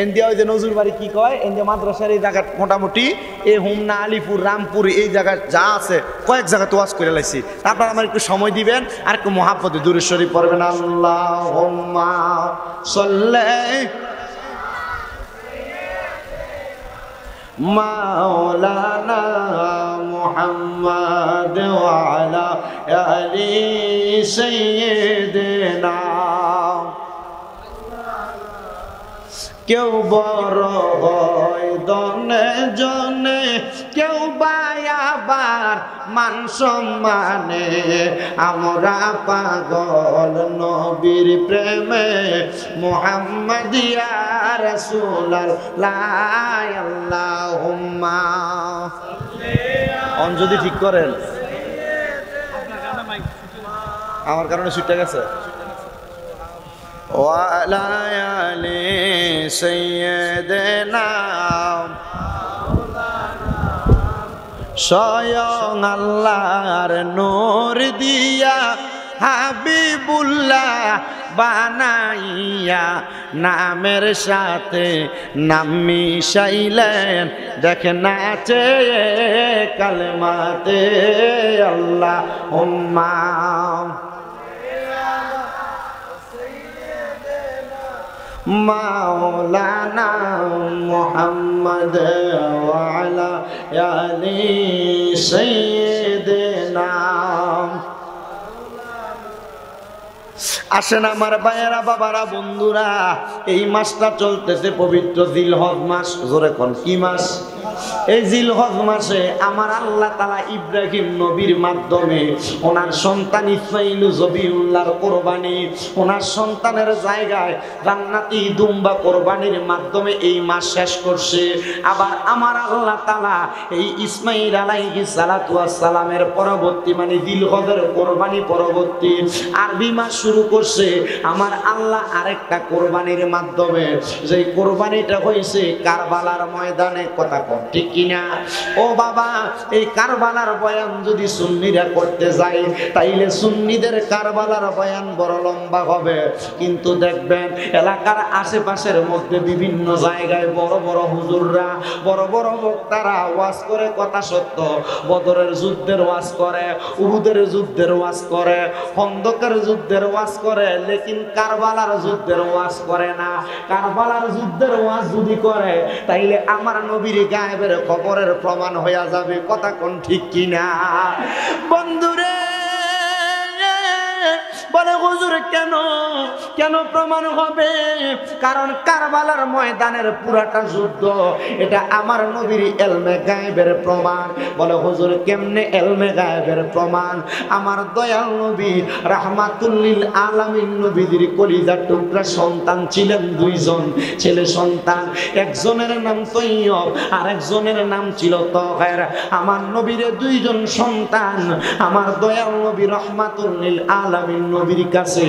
এন্ডিয়া ওই যে নজরুল বাড়ি কি কয়, এন্ডিয়া মাদ্রাসার এই জায়গা মোটামুটি এই হোমনা আলীপুর রামপুর এই জায়গায় যা আছে কয়েক জায়গাতে ওয়াজ করে লাইছি। আপনারা আমার একটু সময় দিবেন আর একটু মহাব্বতে দুরূদ শরীফ পড়বেন। আল্লাহুম্মা সাল্লি মাওলানা মুহাম্মদ ওয়া আলা আলি সাইয়্যিদিনা। কেউ বড় হয় দনে জনে, কেউ বায়াবার মান সম্মানে, আমরা পাগল নবীর প্রেমে মুহাম্মাদিয়া রাসূলুল্লাহ। আল্লাহুম্মা অন যদি ঠিক করেন, আমার কারণে ছুটে গেছে। ওয়ালা আলি সাইয়্যিদিনা, স্বয়ং আল্লাহর নূর দিয়া হাবিবুল্লাহ বানাইয়া নামের সাথে নাম মিশাইলেন, দেখেন নাচে কালেমাতে আল্লাহুম্মা মাওলানা মুহাম্মদ ওয়া আলা আলি সাইয়্যিদিনা। আসেন আমার ভাইয়েরা, বাবারা, বন্ধুরা, এই মাসটা চলতেছে পবিত্র জিলহজ মাস। জোরে কোন কি মাস? এই জিলহজ মাসে আমার আল্লাহ তাআলা ইব্রাহিম নবীর মাধ্যমে ওনার সন্তান ইসমাঈল জবিউল্লাহর কোরবানি, ওনার সন্তানের জায়গায় জান্নাতি দুম্বা কোরবানির মাধ্যমে এই মাস শেষ করছে। আবার আমার আল্লাহ তাআলা এই ইসমাঈল আলাইহিস সালাতু ওয়াস সালামের পরবর্তী মানে জিলহজের কোরবানি পরবর্তী আরবি মাস শুরু করছে আমার আল্লাহ আরেকটা কোরবানির মাধ্যমে, যে কোরবানিটা হয়েছে কারবালার ময়দানে। কথা কম ঠিক কিনা? ও বাবা, এই কারবালার বয়ান যদি সুন্নিরা করতে যায় তাইলে সুন্নিদের কারবালার বয়ান বড় লম্বা হবে, কিন্তু দেখবেন এলাকার আশেপাশের মধ্যে বিভিন্ন জায়গায় বড় বড় হুজুররা, বড় বড় বক্তারা ওয়াজ করে, কথা সত্য, বদরের যুদ্ধের ওয়াজ করে, উহুদের যুদ্ধের ওয়াজ করে, খন্দকের যুদ্ধের ওয়াজ করে, লেকিন কারবালার যুদ্ধের ওয়াজ করে না। কারবালার যুদ্ধের ওয়াজ যদি করে তাইলে আমার নবীর গায়েবের খবরের প্রমাণ হয়ে যাবে। কথা কোন ঠিক কিনা? বন্ধুরে বলে হুজুর কেন কেন প্রমাণ হবে? কারণ কারবালার ময়দানের পুরাটা যুদ্ধ এটা আমার নবীর ইলমে গায়েবের প্রমাণ। বলে হুজুর কেমনে ইলমে গায়েবের প্রমাণ? আমার দয়াল নবী রাহমাতুল লিল আলামিন নবীর কলিজার টুকরা সন্তান ছিলেন দুইজন ছেলে সন্তান, একজনের নাম তৈয়ব আর একজনের নাম ছিল তাহের। আমার নবীর দুইজন সন্তান আমার দয়াল নবী রাহমাতুল লিল আলামিন নবীর কাছে,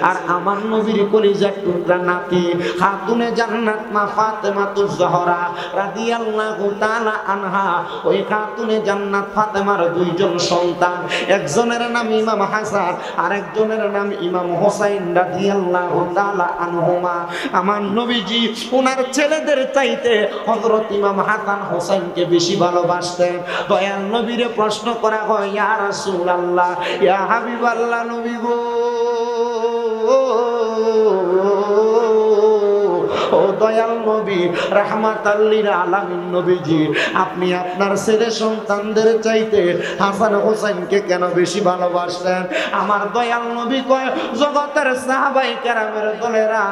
আর আমার নবীর কলিজার টুকরা নাতি খাতুনে জান্নাত মা ফাতেমাতুজ জহরা রাদিয়াল্লাহু তাআলা আনহা, ওই খাতুনে জান্নাত ফাতেমার দুইজন সন্তান, একজনের নাম ইমাম হাসান আর একজনের নাম ইমাম হোসাইন রাদিয়াল্লাহু তাআলা আনহুমা। আমার নবীজি ওনার ছেলেদের চাইতে হযরত ইমাম হাসান হোসাইনকে বেশি ভালোবাসতেন। দয়াল নবীরে প্রশ্ন করা হয়, ইয়া রাসূলুল্লাহ, ইয়া হাবিবাল্লাহ নবী গো, ও দয়াল নবী রাহমাতাল লিল আলামিন নবীজি, আপনি আপনার ছেলে সন্তানদের চাইতে হাসান হোসেনকে কেন বেশি ভালোবাসেন? আমার দয়াল নবী কয়, জগতের সাহাবায়ে কেরামের দলেরা,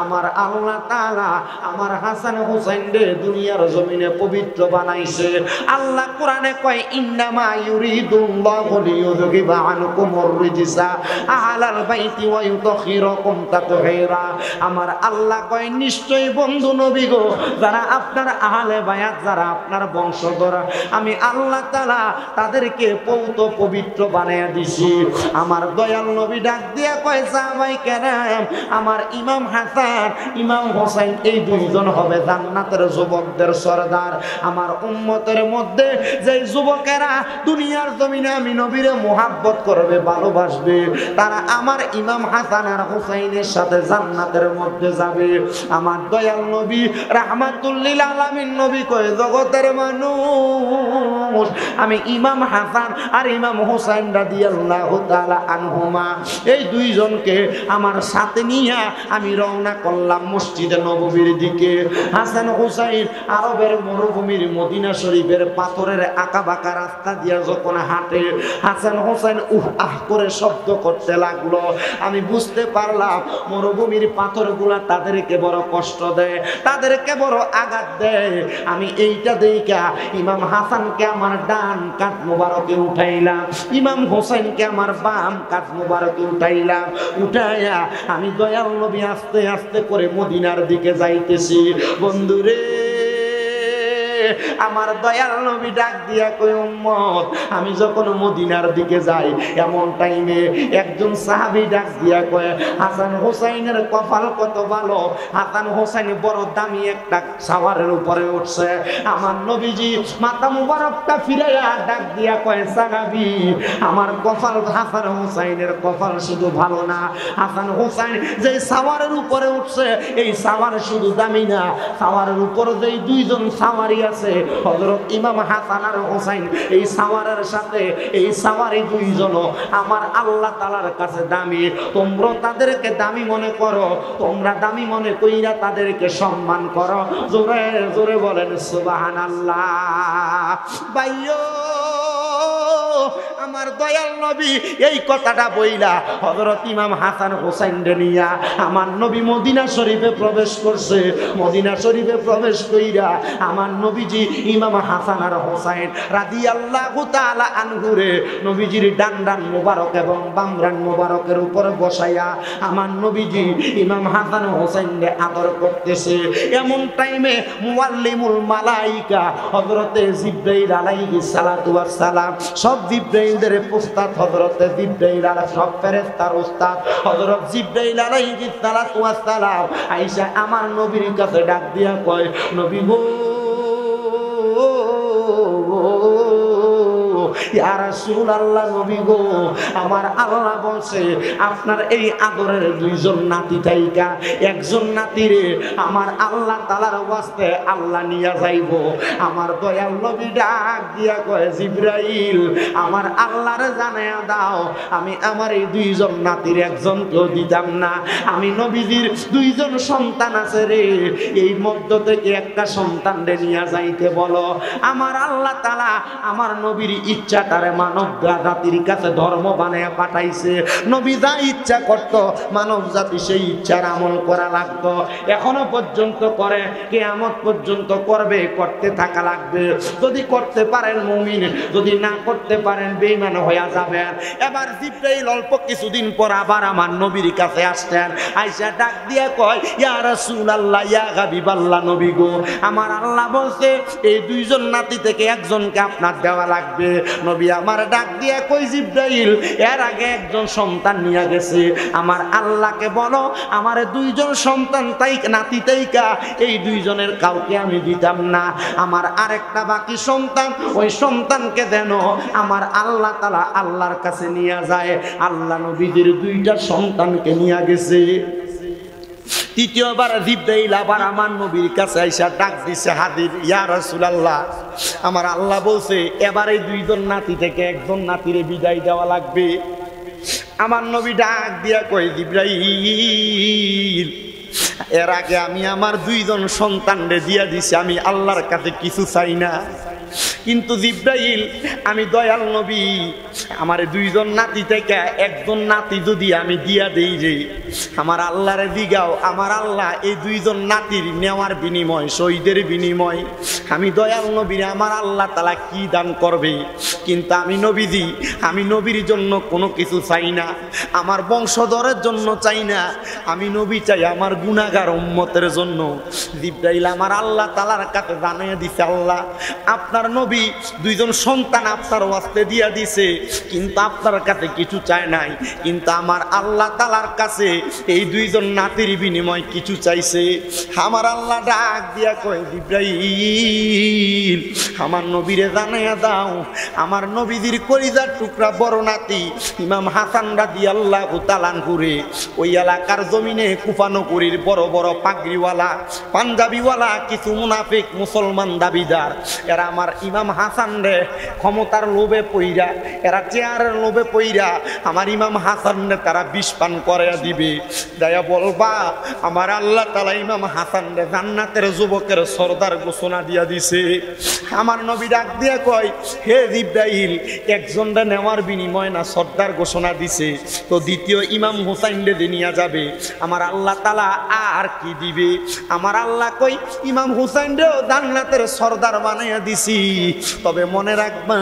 আমার আল্লাহ তাআলা আমার হাসান হোসেনকে দুনিয়ার জমিনে পবিত্র বানাইছে। আল্লাহ কোরআনে কয়, ইন্নামা ইউরিদুল্লাহু লিইউযহিবা আনকুমুর রিজসা আহলাল বাইতি ওয়া ইউতাহিরাকুম তাতহীরা। আমার আল্লাহ কয়, নিশ্চয়ই বন্ধু নবী গো, যারা আপনার আহলে বায়াত, যারা আপনার বংশধর, আমি আল্লাহ তাআলা তাদেরকে পৌত পবিত্র বানায়া দিছি। আমার দয়াল নবী ডাক দিয়া কয়, সাহাবায়ে কেরাম, আমার ইমাম হাসান ইমাম হোসেন এই দুইজন হবে জান্নাতের যুবকদের সরদার। আমার উম্মতের মধ্যে যে যুবকেরা দুনিয়ার জমিনে আমি নবীরে মুহাব্বত করবে, ভালোবাসবে, তারা আমার ইমাম হাসান আর হোসেনের সাথে জান্নাতের মধ্যে যাবে। আমার দয়াল নবী রাহমাতুল লিল আলামিন নবী কয়, জগতের মানুষ, আমি ইমাম হাসান আর ইমাম হোসেন রাদিয়াল্লাহু তাআলা আনহুমা এই দুইজনকে আমার সাথে নিয়ে আমি রওনা করলাম মসজিদে নববীর দিকে। হাসান হোসেন আরবের মরুভূমির মদিনা শরীফের পাথরের আঁকা বাঁকা রাস্তা দিয়ে যখন হাঁটে, হাসান হোসেন উহ আহ করে শব্দ করতে লাগলো। আমি বুঝতে পারলাম মরুভূমির পাথরগুলা তাদেরকে বড় কষ্ট দেয়, তাদেরকে বড় আঘাত দেয়। আমি এইটা দেখা ইমাম হাসানকে আমার ডান কাঁধ মোবারকে উঠাইলাম, ইমাম হোসেনকে আমার বাম কাঁধ মোবারকে উঠাইলাম। উঠাইয়া আমি দয়াল নবী আস্তে আস্তে করে মদিনার দিকে যাইতেছি। বন্ধুরে আমার দয়াল নবী ডাক দিয়া কই, উম্মত, আমি যখন মদিনার দিকে যাই এমন টাইমে একজন সাহাবী ডাক দিয়া কয়, হাসান হোসেনের কপাল কত ভালো, হাসান হোসেন বড় দামি একটা সাওয়ারের উপরে উঠছে। আমার নবীজি মাথা মুবারকটা ফিরাইয়া ডাক দিয়া কয়, সাহাবী, আমার কপাল, হাসান হোসেনের কপাল শুধু ভালো না, হাসান হোসেন যে সাওয়ারের উপরে উঠছে এই সাওয়ার শুধু দামি না, সাওয়ারের উপর যেই দুইজন সাওয়ারি আছে হযরত ইমাম হাসান আর হোসেন, এই সাওয়ারের সাথে এই সাওয়ারি দুইজন আমার আল্লাহ তাআলার কাছে দামি। তোমরা তাদেরকে দামি মনে করো, তোমরা দামি মনে কইরা তাদেরকে সম্মান করো। জোরে জোরে বলেন সুবহানাল্লাহ। ভাইও আমার দয়াল নবী এই কথাটা বইলা হযরত ইমাম হাসান হোসেন নিয়া আমার নবী মদিনা শরীফে প্রবেশ করছে। মদিনা শরীফে প্রবেশ কইরা আমার নবীজি ইমাম হাসান আর হোসেন রাদিয়াল্লাহু তাআলা আনহুরে নবীজির ডান ডান মোবারক এবং বাম ডান মোবারকের উপর বসাইয়া আমার নবীজি ইমাম হাসান হোসেনকে আদর করতেছে। এমন টাইমে মুআল্লিমুল মালাইকা হযরতে জিবরাইল আলাইহিস সালাতু ওয়াস সালাম, সব জিবরাইলদের উস্তাদ হযরতে জিবরাইল আলাইহিস সব ফেরেশতার উস্তাদ হযরত জিবরাইল আলাইহিস সালাতু ওয়াস সালাম আয়েশা আমার নবীর কাছে ডাক দিয়া কয়, নবী গো ইয়া রাসূলুল্লাহ, নবী গো আমার আল্লাহ বলছে আপনার এই আদরের দুইজন নাতি থাইকা একজন নাতিরে আমার আল্লাহ তাআলার ওয়াস্তে আল্লাহ নিয়া যাইব। আমার দয়াল নবী ডাক দিয়া কয়, জিবরাইল আমার আল্লাহরে জানায়া দাও আমি আমার এই দুইজন নাতির একজনকেও দিতাম না। আমি নবীজির দুইজন সন্তান আছে রে, এই মধ্য থেকে একটা সন্তান রে নিয়া যাইতে বলো। আমার আল্লাহ তাআলা আমার নবীর ইচ্ছা তারে মানব জাতির কাছে ধর্ম বানায়া পাঠাইছে। নবী যা ইচ্ছা করত মানব জাতি সেই ইচ্ছার আমল করা লাগতো। এখনো পর্যন্ত করে, কিয়ামত পর্যন্ত করবে, করতে থাকা লাগবে। যদি করতে পারেন মুমিন, যদি না করতে পারেন বেঈমান হয়ে যাবেন। এবার জিবরাইল অল্প কিছুদিন পর আবার আমার নবীর কাছে আসছেন। আয়েশা ডাক দিয়ে কয়, ইয়া রাসূলুল্লাহ, ইয়া হাবিবাল্লাহ, নবী গো আমার আল্লাহ বলছে এই দুইজন নাতি থেকে একজনকে আপনার দেওয়া লাগবে। নবী আমার ডাক দিয়া কই, জিবরাইল এর আগে একজন সন্তান নিয়ে গেছে, আমার আল্লাহকে বলো আমার দুইজন সন্তান তাই নাতি তাইকা এই দুইজনের কাউকে আমি দিতাম না। আমার আরেকটা বাকি সন্তান, ওই সন্তানকে দেন আমার আল্লাহ তাআলা আল্লাহর কাছে নিয়ে যায়। আল্লাহ নবীদের দুইটা সন্তানকে নিয়ে গেছে। তৃতীয়বার জিবরাইল আবার আমার নবীর কাছে আইসা ডাক দিছে, হাজির ইয়া রাসূলুল্লাহ আমার আল্লাহ বলছে এবার এই দুইজন নাতি থেকে একজন নাতিরে বিদায় দেওয়া লাগবে। আমার নবী ডাক দিয়া কই, জিবরাইল এর আগে আমি আমার দুইজন সন্তানরে দিয়া দিছি, আমি আল্লাহর কাছে কিছু চাই না। কিন্তু জিবরাইল আমি দয়াল নবী আমার দুইজন নাতি থেকে একজন নাতি যদি আমি দিয়া দেই রে, আমার আল্লাহরে দিগাও আমার আল্লাহ এই দুইজন নাতির নেওয়ার বিনিময়, শহীদের বিনিময় আমি দয়াল নবীর আমার আল্লাহ তাআলা কি দান করবে। কিন্তু আমি নবীজি, আমি নবীর জন্য কোনো কিছু চাই না, আমার বংশধরের জন্য চাই না, আমি নবী চাই আমার গুনাহগার উম্মতের জন্য। জিবরাইল আমার আল্লাহ তাআলার কাছে জানিয়ে দিছে, আল্লাহ আপনার নবী দুইজন সন্তান আপনার ওয়াস্তে দিয়া দিছে, কিন্তু আপনার কাছে কিছু চায় নাই, কিন্তু আমার আল্লাহ তাআলার কাছে এই দুইজন নাতির বিনিময় কিছু চাইছে। আমার আল্লাহ ডাক দিয়া কয়, জিবরাইল আমার নবীরে জানাইয়া দাও আমার নবীজির কলিজার টুকরা বড় নাতি ইমাম হাসান রাদিয়াল্লাহু তাআলা আনহুরে ওই এলাকার জমিনে কুফানগরীর বড় বড় পাগড়িওয়ালা পাঞ্জাবিওয়ালা কিছু মুনাফিক মুসলমান দাবিদার, এরা আমার ইমাম হাসান রে ক্ষমতার লোভে পইরা, এরা চেয়ারের লোভে পইরা আমার ইমাম হাসান রে তারা বিষ পান করে দিবে। দয়া বলবা আমার আল্লাহ তাআলা ইমাম হাসান রে জান্নাতের যুবকের সরদার ঘোষণা দিয়া দিছে। আমার নবী ডাক দিয়ে কয়, হে জিবরাইল একজন রে নেওয়ার বিনিময় না সরদার ঘোষণা দিছে, তো দ্বিতীয় ইমাম হুসাইন রে নিয়ে যাবে, আমার আল্লাহ তাআলা আর কি দিবে। আমার আল্লাহ কই, ইমাম হুসাইন রেও জান্নাতের সরদার বানাইয়া দিছি, তবে মনে রাখবা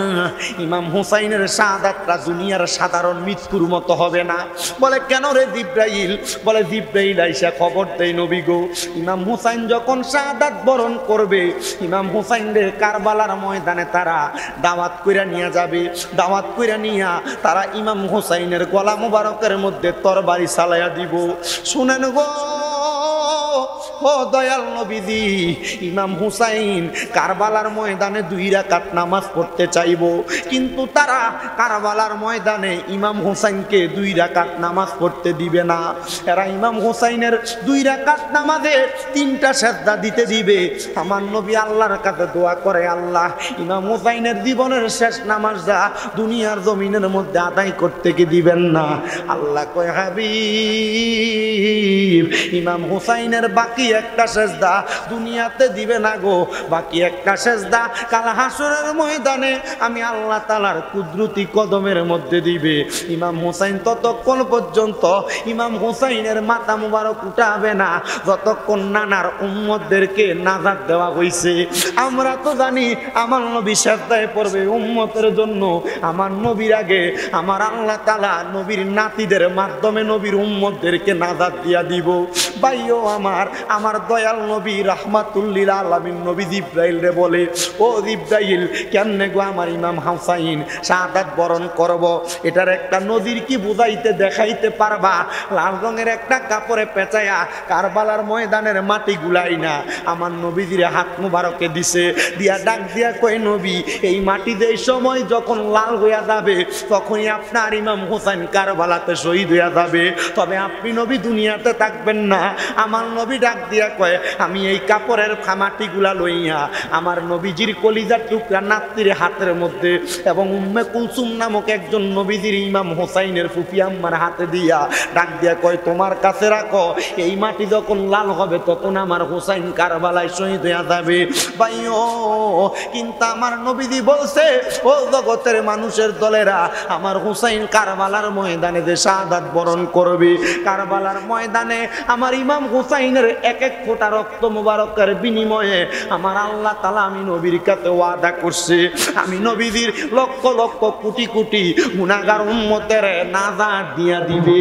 ইমাম হুসাইনের শাহাদাতটা দুনিয়ার সাধারণ মৃত্যুর মতো হবে না। বলে কেন রে জিবরাইল? বলে জিবরাইল আইসা খবর দেয়, নবী গো ইমাম হুসাইন যখন শাহাদাত বরণ করবে, ইমাম হুসাইন রে কারবালার ময়দানে তারা দাওয়াত কইরা নিয়ে যাবে, দাওয়াত কইরা নিয়া তারা ইমাম হুসাইনের গলা মুবারকের মধ্যে তরবারি চালাইয়া দিব। শুনেন গো ও দয়াল নবীজি, ইমাম হুসাইন কারবালার ময়দানে 2 রাকাত নামাজ পড়তে চাইব, কিন্তু তারা কারবালার ময়দানে ইমাম হুসাইনকে 2 রাকাত নামাজ পড়তে দিবে না। এরা ইমাম হুসাইনের 2 রাকাত নামাজে 3টা সেজদা দিতে দিবে। আমার নবী আল্লাহর কাছে দোয়া করে, আল্লাহ ইমাম হুসাইনের জীবনের শেষ নামাজটা দুনিয়ার জমিনের মধ্যে আদায় করতে কি দিবেন না? আল্লাহ কয়, হাবিব ইমাম হুসাইনের বাকি একটা সেজদা দুনিয়াতে দিবে না গো, বাকি একটা সেজদা কাল হাসরের ময়দানে আমি আল্লাহ তাআলার কুদরতি কদমের মধ্যে দিবে। ইমাম হোসেন ততক্ষণ পর্যন্ত ইমাম হোসেনের মাথা মুবারক উঠাবে না যতক্ষণ নানার উম্মতদেরকে নাজাত দেওয়া হয়েছে। আমরা তো জানি আমার নবী সেজদায় পড়বে উম্মতের জন্য, আমার নবীর আগে আমার আল্লাহ তাআলা নবীর নাতিদের মাধ্যমে নবীর উম্মতদেরকে নাজাত দিয়া দিব। ভাইও আমার দয়াল নবী রাহমাতুল লিল আলামিন নবী জিবরাইল রে বলে, ও জিবরাইল কেমনে গো আমার ইমাম হোসাইন শাহাদাত বরণ করব, এটার একটা নজির কি বুঝাইতে দেখাইতে পারবা? লাল রঙের একটা কাপড়ে পেঁচায়া কারবালার ময়দানের মাটি গুলাই না আমার নবীজির হাত মুবারকে দিছে, দিয়া ডাক দিয়া কই নবী এই মাটি যেই সময় যখন লাল হইয়া যাবে তখনই আপনার ইমাম হোসেন কারবালাতে শহীদ হইয়া যাবে, তবে আপনি নবী দুনিয়াতে থাকবেন না। আমার নবী ডাক দিয়া কয় আমি এই কাপড়ের মাটিগুলা লইয়া আমার নবীজির কলিজার টুকরা নাতির হাতের মধ্যে এবং উম্মে কুলসুম নামক একজন নবীজির ইমাম হোসাইনের ফুফি আম্মার হাতে দিয়া ডাক দিয়া কয় তোমার কাছে রাখো, এই মাটি যখন লাল হবে তখন আমার হোসাইন কারবালায় শহীদ হইয়া যাবে। ভাইও কিন্তু আমার নবীজি বলছে, ও জগতের মানুষের দলেরা, আমার হোসাইন কারবালার ময়দানে যে শাহাদাত বরণ করবে, কারবালার ময়দানে আমার ইমাম হোসাইনের এক এক ফোঁটা রক্ত মুবারকের বিনিময়ে আমার আল্লাহ তাআলা আমি নবীর কাছে ওয়াদা করছে আমি নবীজির লক্ষ লক্ষ কোটি কোটি গুনাহগার উম্মতের নাজাত দিয়া দিবে।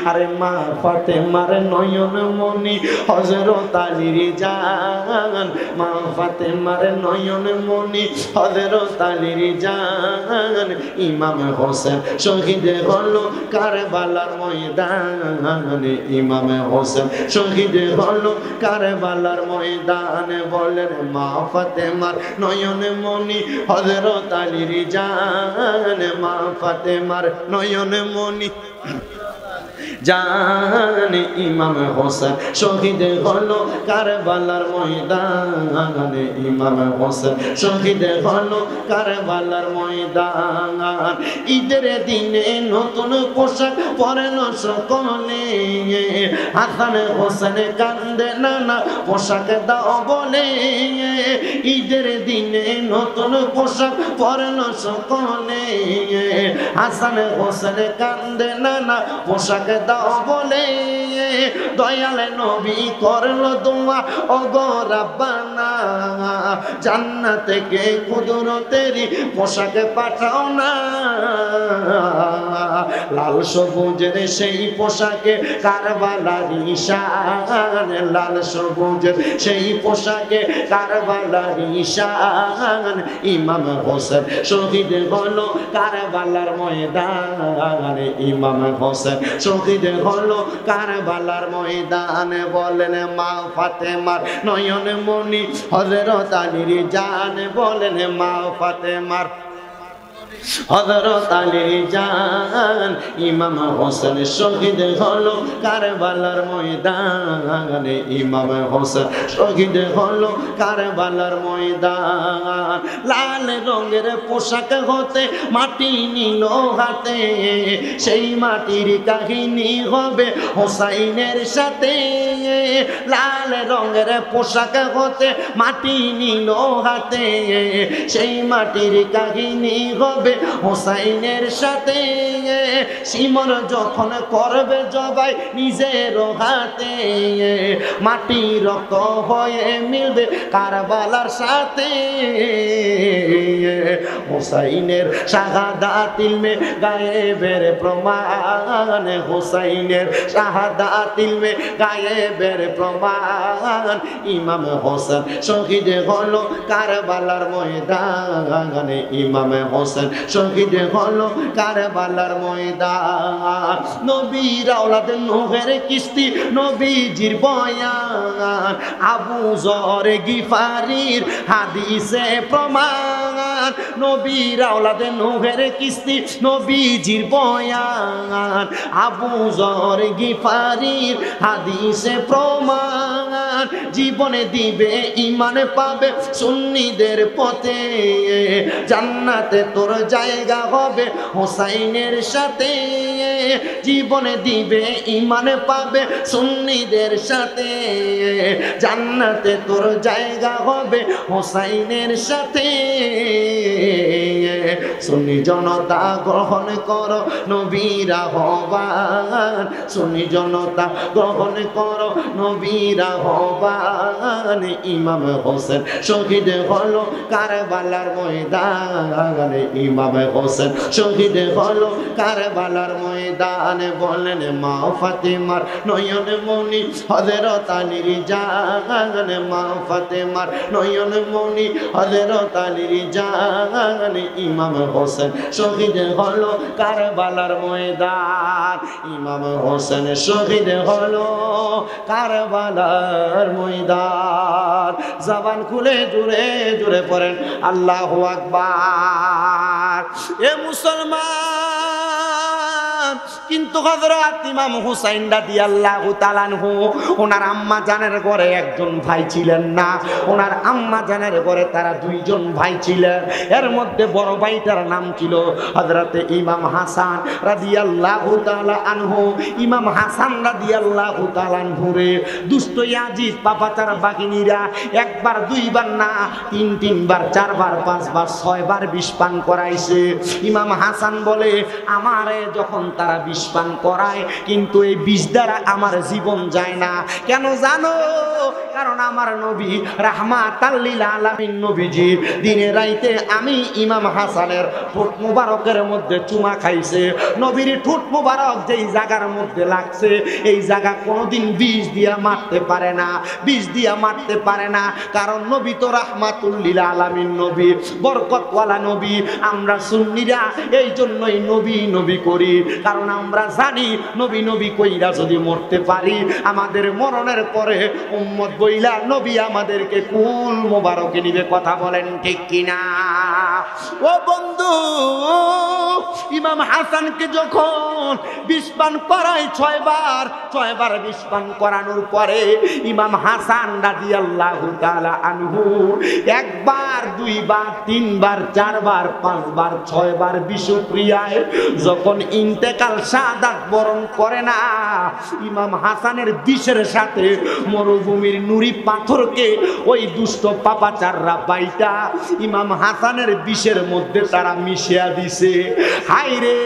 আরে মা ফাতেমার নয়ন মনি হযরত আলীর জান, মা ফাতেমার নয়ন মনি হযরত আলীর জান, ইমাম হোসেন শহীদ হলো কারবালার ময়দানে, ইমাম হোসেন শহীদ হলো কারবালার ময়দানে। বলেন মা ফাতেমার নয়ন মনি হযরত আলীর জান, মা ফাতেমার নয়ন মনি জান, ইমাম হোসেন শহীদ হলো কারবালার ময়দানে, ইমাম হোসেন শহীদ হলো কারবালার ময়দান। ঈদের দিনে নতুন পোশাক পরল সকলে, হাসান হোসেন কান্দে নানা পোশাক দাও বলে, ঈদের দিনে নতুন পোশাক পরল সকলে, হাসান হোসেন কান্দে নানা পোশাক দাও বলে, দয়াল নবী করলো দোয়া ও গো রাব্বানা, জান্নাত থেকে কুদরতেরই পোশাক পাঠাও না, লাল সবুজের সেই পোশাকে কারবালার নিশান, লাল সবুজের সেই পোশাকে কারবালার নিশান, ইমাম হোসেন শহীদ হলো কারবালার ময়দানে, ইমাম হোসেন শহীদ হলো কারবালার ময়দানে। বলেন মা ফাতেমার নয়ন মনি হযরত আলীর জান, বলেন মা ফাতেমার হযরত আলী জান, ইমাম হোসেন শহীদ হলো কারবালার ময়দানে, ইমাম হোসেন শহীদ হলো কারবালার ময়দান। লাল রঙের পোশাক হতে মাটি নিল হাতে, সেই মাটির কাহিনী হবে হোসাইনের সাথে, লাল রঙের পোশাক হতে মাটি নিল হাতে, সেই মাটির কাহিনী হবে হোসাইনের সাথে, সিমর যখন করবে জবাই নিজের হাতে, মাটি রক্ত হয়ে মিলবে কারবালার সাথে, হোসাইনের শাহাদাত ইলমে গায়েবের প্রমাণ, হোসাইনের শাহাদাত ইলমে গায়েবের প্রমাণ, ইমাম হোসেন শহীদ হলো কারবালার ময়দানে, ইমাম হোসেন শহীদ হলো কারবালার ময়দান। নবীর আওলাদ নূহের কিস্তি নবীজির বয়ান, আবু যর গিফারির হাদিসে প্রমাণ, নবীর আওলাদ নূহের কিস্তি নবীজির বয়ান, আবু যর গিফারির হাদিসে প্রমাণ, জীবনে দিবে ঈমান পাবে সুন্নিদের পথে, জান্নাতে তোর জায়গা হবে হোসাইনের সাথে, জীবনে দিবে ইমানে পাবে সুন্নিদের সাথে জান্নাতে তোর জায়গা হবে হোসাইনের সাথে সুন্নি জনতা গ্রহণ করো নবীর আহ্বান সুন্নি জনতা গ্রহণ করো নবীর আহ্বান ইমাম হোসেন শহীদ হলো কারবালার ময়দানে ইমাম হোসেন শহীদ হলো কারবালার ময়দানে বলেন মা ফাতেমার নয়ন মনি হযরত আলীর জান মা ফাতেমার নয়ন মনি হযরত আলীর জান ইমাম হোসেন শহীদ হলো কারবালার ময়দান ইমাম হোসেন শহীদ হলো কারবালার ময়দান জবান খুলে জুড়ে জুড়ে পড়েন আল্লাহু আকবার এ মুসলমান কিন্তু হযরত ইমাম হুসাইন রাদিয়াল্লাহু তাআলা আনহু ওনার আম্মা জানের ঘরে একজন ভাই ছিলেন না ওনার আম্মা জানের ঘরে তারা দুইজন ভাই ছিলেন এর মধ্যে বড় ভাইটার নাম ছিল হযরত ইমাম হাসান রাদিয়াল্লাহু তাআলা আনহু ইমাম হাসান রাদিয়াল্লাহু তাআলা আনহুরে দুষ্ট ইয়াজিদ পাপাচার বাগিনীরা একবার দুইবার না তিনবার চারবার পাঁচবার ছয়বার বিষ পান করাইছে ইমাম হাসান বলে আমারে যখন তারা বিষ পান করায় কিন্তু এই বিষ দ্বারা আমার জীবন যায় না কেন জানো কারণ আমার নবী রাহমাতাল লিল আলামিন নবীজি দিনে রাইতে আমি ইমাম হাসানের ঠোঁট মুবারকের মধ্যে চুমা খাইছে নবীর ঠোঁট মুবারক যেই জায়গার মধ্যে লাগছে এই জায়গা কোনোদিন বিষ দিয়া মারতে পারে না বিষ দিয়া মারতে পারে না কারণ নবী তো রাহমাতুল লিল আলামিন নবী বরকতওয়ালা নবী আমরা সুন্নিরা এই জন্যই নবী নবী করি কারণ আমরা জানি নবী নবী কইরা যদি মরতে পারি আমাদের মরণের পরে উম্মত বইলা নবী আমাদেরকে কুল মোবারকে নিবে কথা বলেন ঠিক কিনা ও বন্ধু ইমাম হাসানকে যখন বিষ পান করায় ছয়বার বিষ পান করানোর পরে ইমাম হাসান রাদিয়াল্লাহু তাআলা আনহু একবার দুইবার তিনবার চারবার পাঁচবার ছয়বার বিষক্রিয়ায় যখন ইন্তেকাল শাহাদাত বরণ করে না ইমাম হাসানের বিষের সাথে মরুভূমির নুরি পাথরকে ওই দুষ্ট পাপাচাররা বাইটা ইমাম হাসানের বিষের মধ্যে তারা মিশিয়া দিছে হায় রে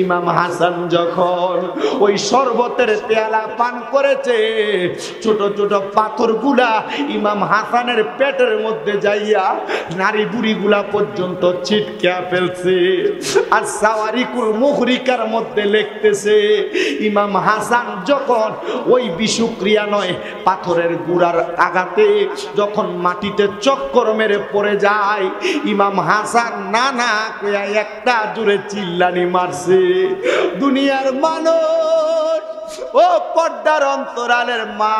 ইমাম হাসান যখন ওই শরবতের পেয়ালা পান করেছে ছোট ছোট পাথরগুলা ইমাম হাসানের পেটের মধ্যে যাইয়া নারী বুড়িগুলা পর্যন্ত ছিটকে ফেলছে আর সাওয়ারিকুল মুহরিকার মধ্যে লিখতেছে ইমাম হাসান যখন ওই বিষক্রিয়া নয় পাথরের গুড়ার আঘাতে যখন মাটিতে চক্কর মেরে পড়ে যায় ইমাম হাসান নানা কইয়া একটা জোরে চিল্লানি মারছে দুনিয়ার মানুষ ও পর্দার অন্তরালের মা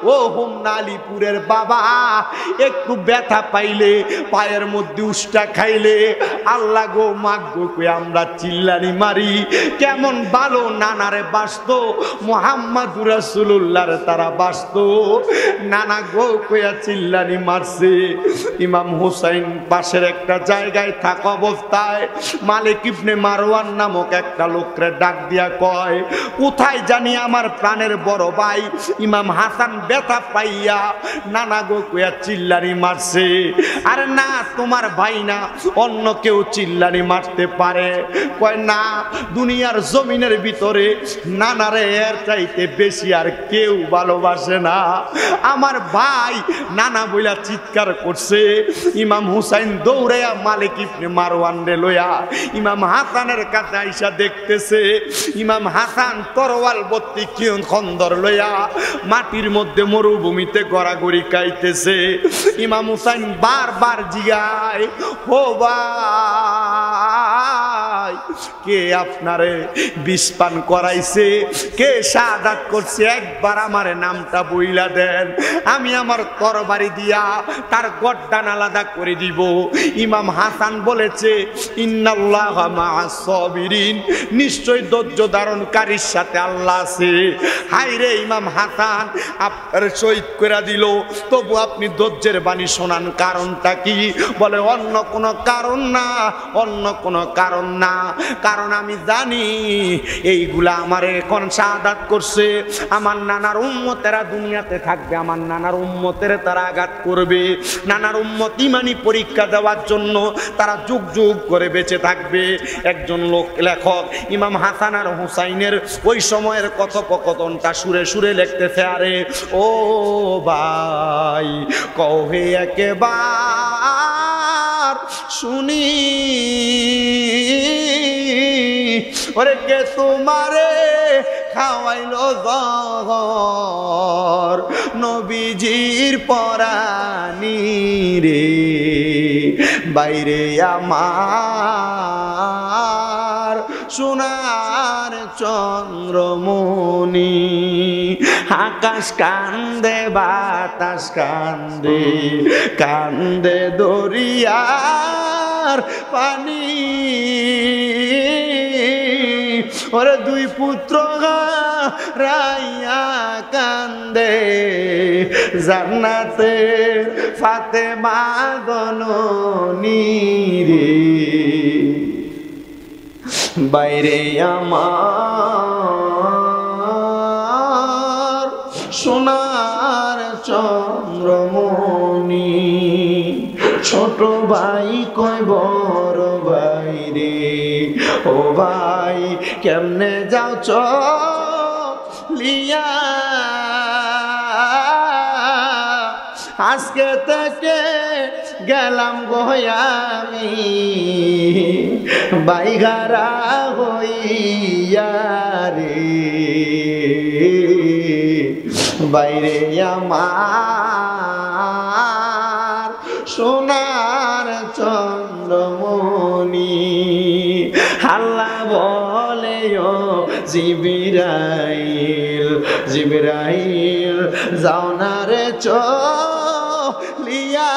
ও হোমনা আলীপুরের বাবা একটু ব্যথা পাইলে পায়ের মধ্যে উষ্টা খাইলে আল্লাহ গো মাগ গো কই আমরা চিল্লানি মারি কেমন ভালো নানারে বাসতো মুহাম্মদুর রাসূলুল্লাহর তারা বাসতো নানা গো কইয়া চিল্লানি মারছে ইমাম হুসাইন পাশের একটা জায়গায় থাকা অবস্থায় মালিক ইবনে মারওয়ান নামক একটা লোকরে ডাক দিয়া কয় কোথায় জানি আমার প্রাণের বড় ভাই ইমাম হাসান ব্যথা পাইয়া নানা গো কইয়া চিল্লানি মারছে আরে না তোমার ভাই না অন্য কেউ চিল্লানি মারতে পারে কয় না দুনিয়ার জমিনের ভিতরে নানারে এর চাইতে বেশি আর কেউ ভালোবাসে না আমার ভাই নানা বইলা চিৎকার করছে ইমাম হুসাইন দৌড়াইয়া মালিক ইবনে মারওয়ান রে লইয়া ইমাম হাসানের কাছে আইসা দেখতেছে ইমাম হাসান তরোয়াল বত্তি খন্দর লইয়া মাটির মধ্যে মরুভূমিতে গড়াগড়ি খাইতেছে ইমাম হুসাইন বারবার জিগায় ও ভাই ভাই, কে আপনারে বিষ পান করাইছে, কে শাহাদাত করছে, একবার আমারে নামটা বইলা দেন, আমি আমার তরবারি দিয়া তার গর্দান আলাদা করে দিব। ইমাম হাসান বলেছে ইন্নাল্লাহা মা'আস সাবিরিন, নিশ্চয় ধৈর্য ধারণকারীর সাথে আল্লাহ আছে। হায় রে ইমাম হাসান আপনার শহীদ করে দিল, তবু আপনি ধৈর্যের বাণী শোনান, কারণটা কি? বলে অন্য কোনো কারণ না, অন্য কোনো কারণ না, কারণ আমি জানি এইগুলা আমার এখন শাহাদাত করছে, আমার নানার উম্মতেরা দুনিয়াতে থাকবে, আমার নানার উম্মতের তারা আঘাত করবে, নানার উম্মত ইমানি পরীক্ষা দেওয়ার জন্য তারা যুগ যুগ করে বেঁচে থাকবে। একজন লেখক ইমাম হাসান আর হুসাইনের ওই সময়ের কথোপকথনটা সুরে সুরে লিখতেছে, আরে ও ভাই কহে একেবার শুনি, ওরে কে তোমারে খাওয়াইলো জহর, নবীজির পরানি রে, বাইরে আমার সোনার চন্দ্রমণি, আকাশ কান্দে বাতাস কান্দে, কান্দে দরিয়ার পানি, ওরে দুই পুত্র রাইয়া কান্দে, জান্নাতে ফাতেমা জননী রে, বাইরে আমার সোনার চন্দ্রমণি, ছোট ভাই কয় বড় ভাই রে, ও ভাই কেমনে যাও চলিয়া, আজকে থেকে গেলাম গোয়ামি বাইগারা হইয়া রে, বাইরে আমার সোনার চন্দ্রমণি। আল্লাহ বলে ও জিবরাইল, জিবরাইল যাও না রে চলিয়া,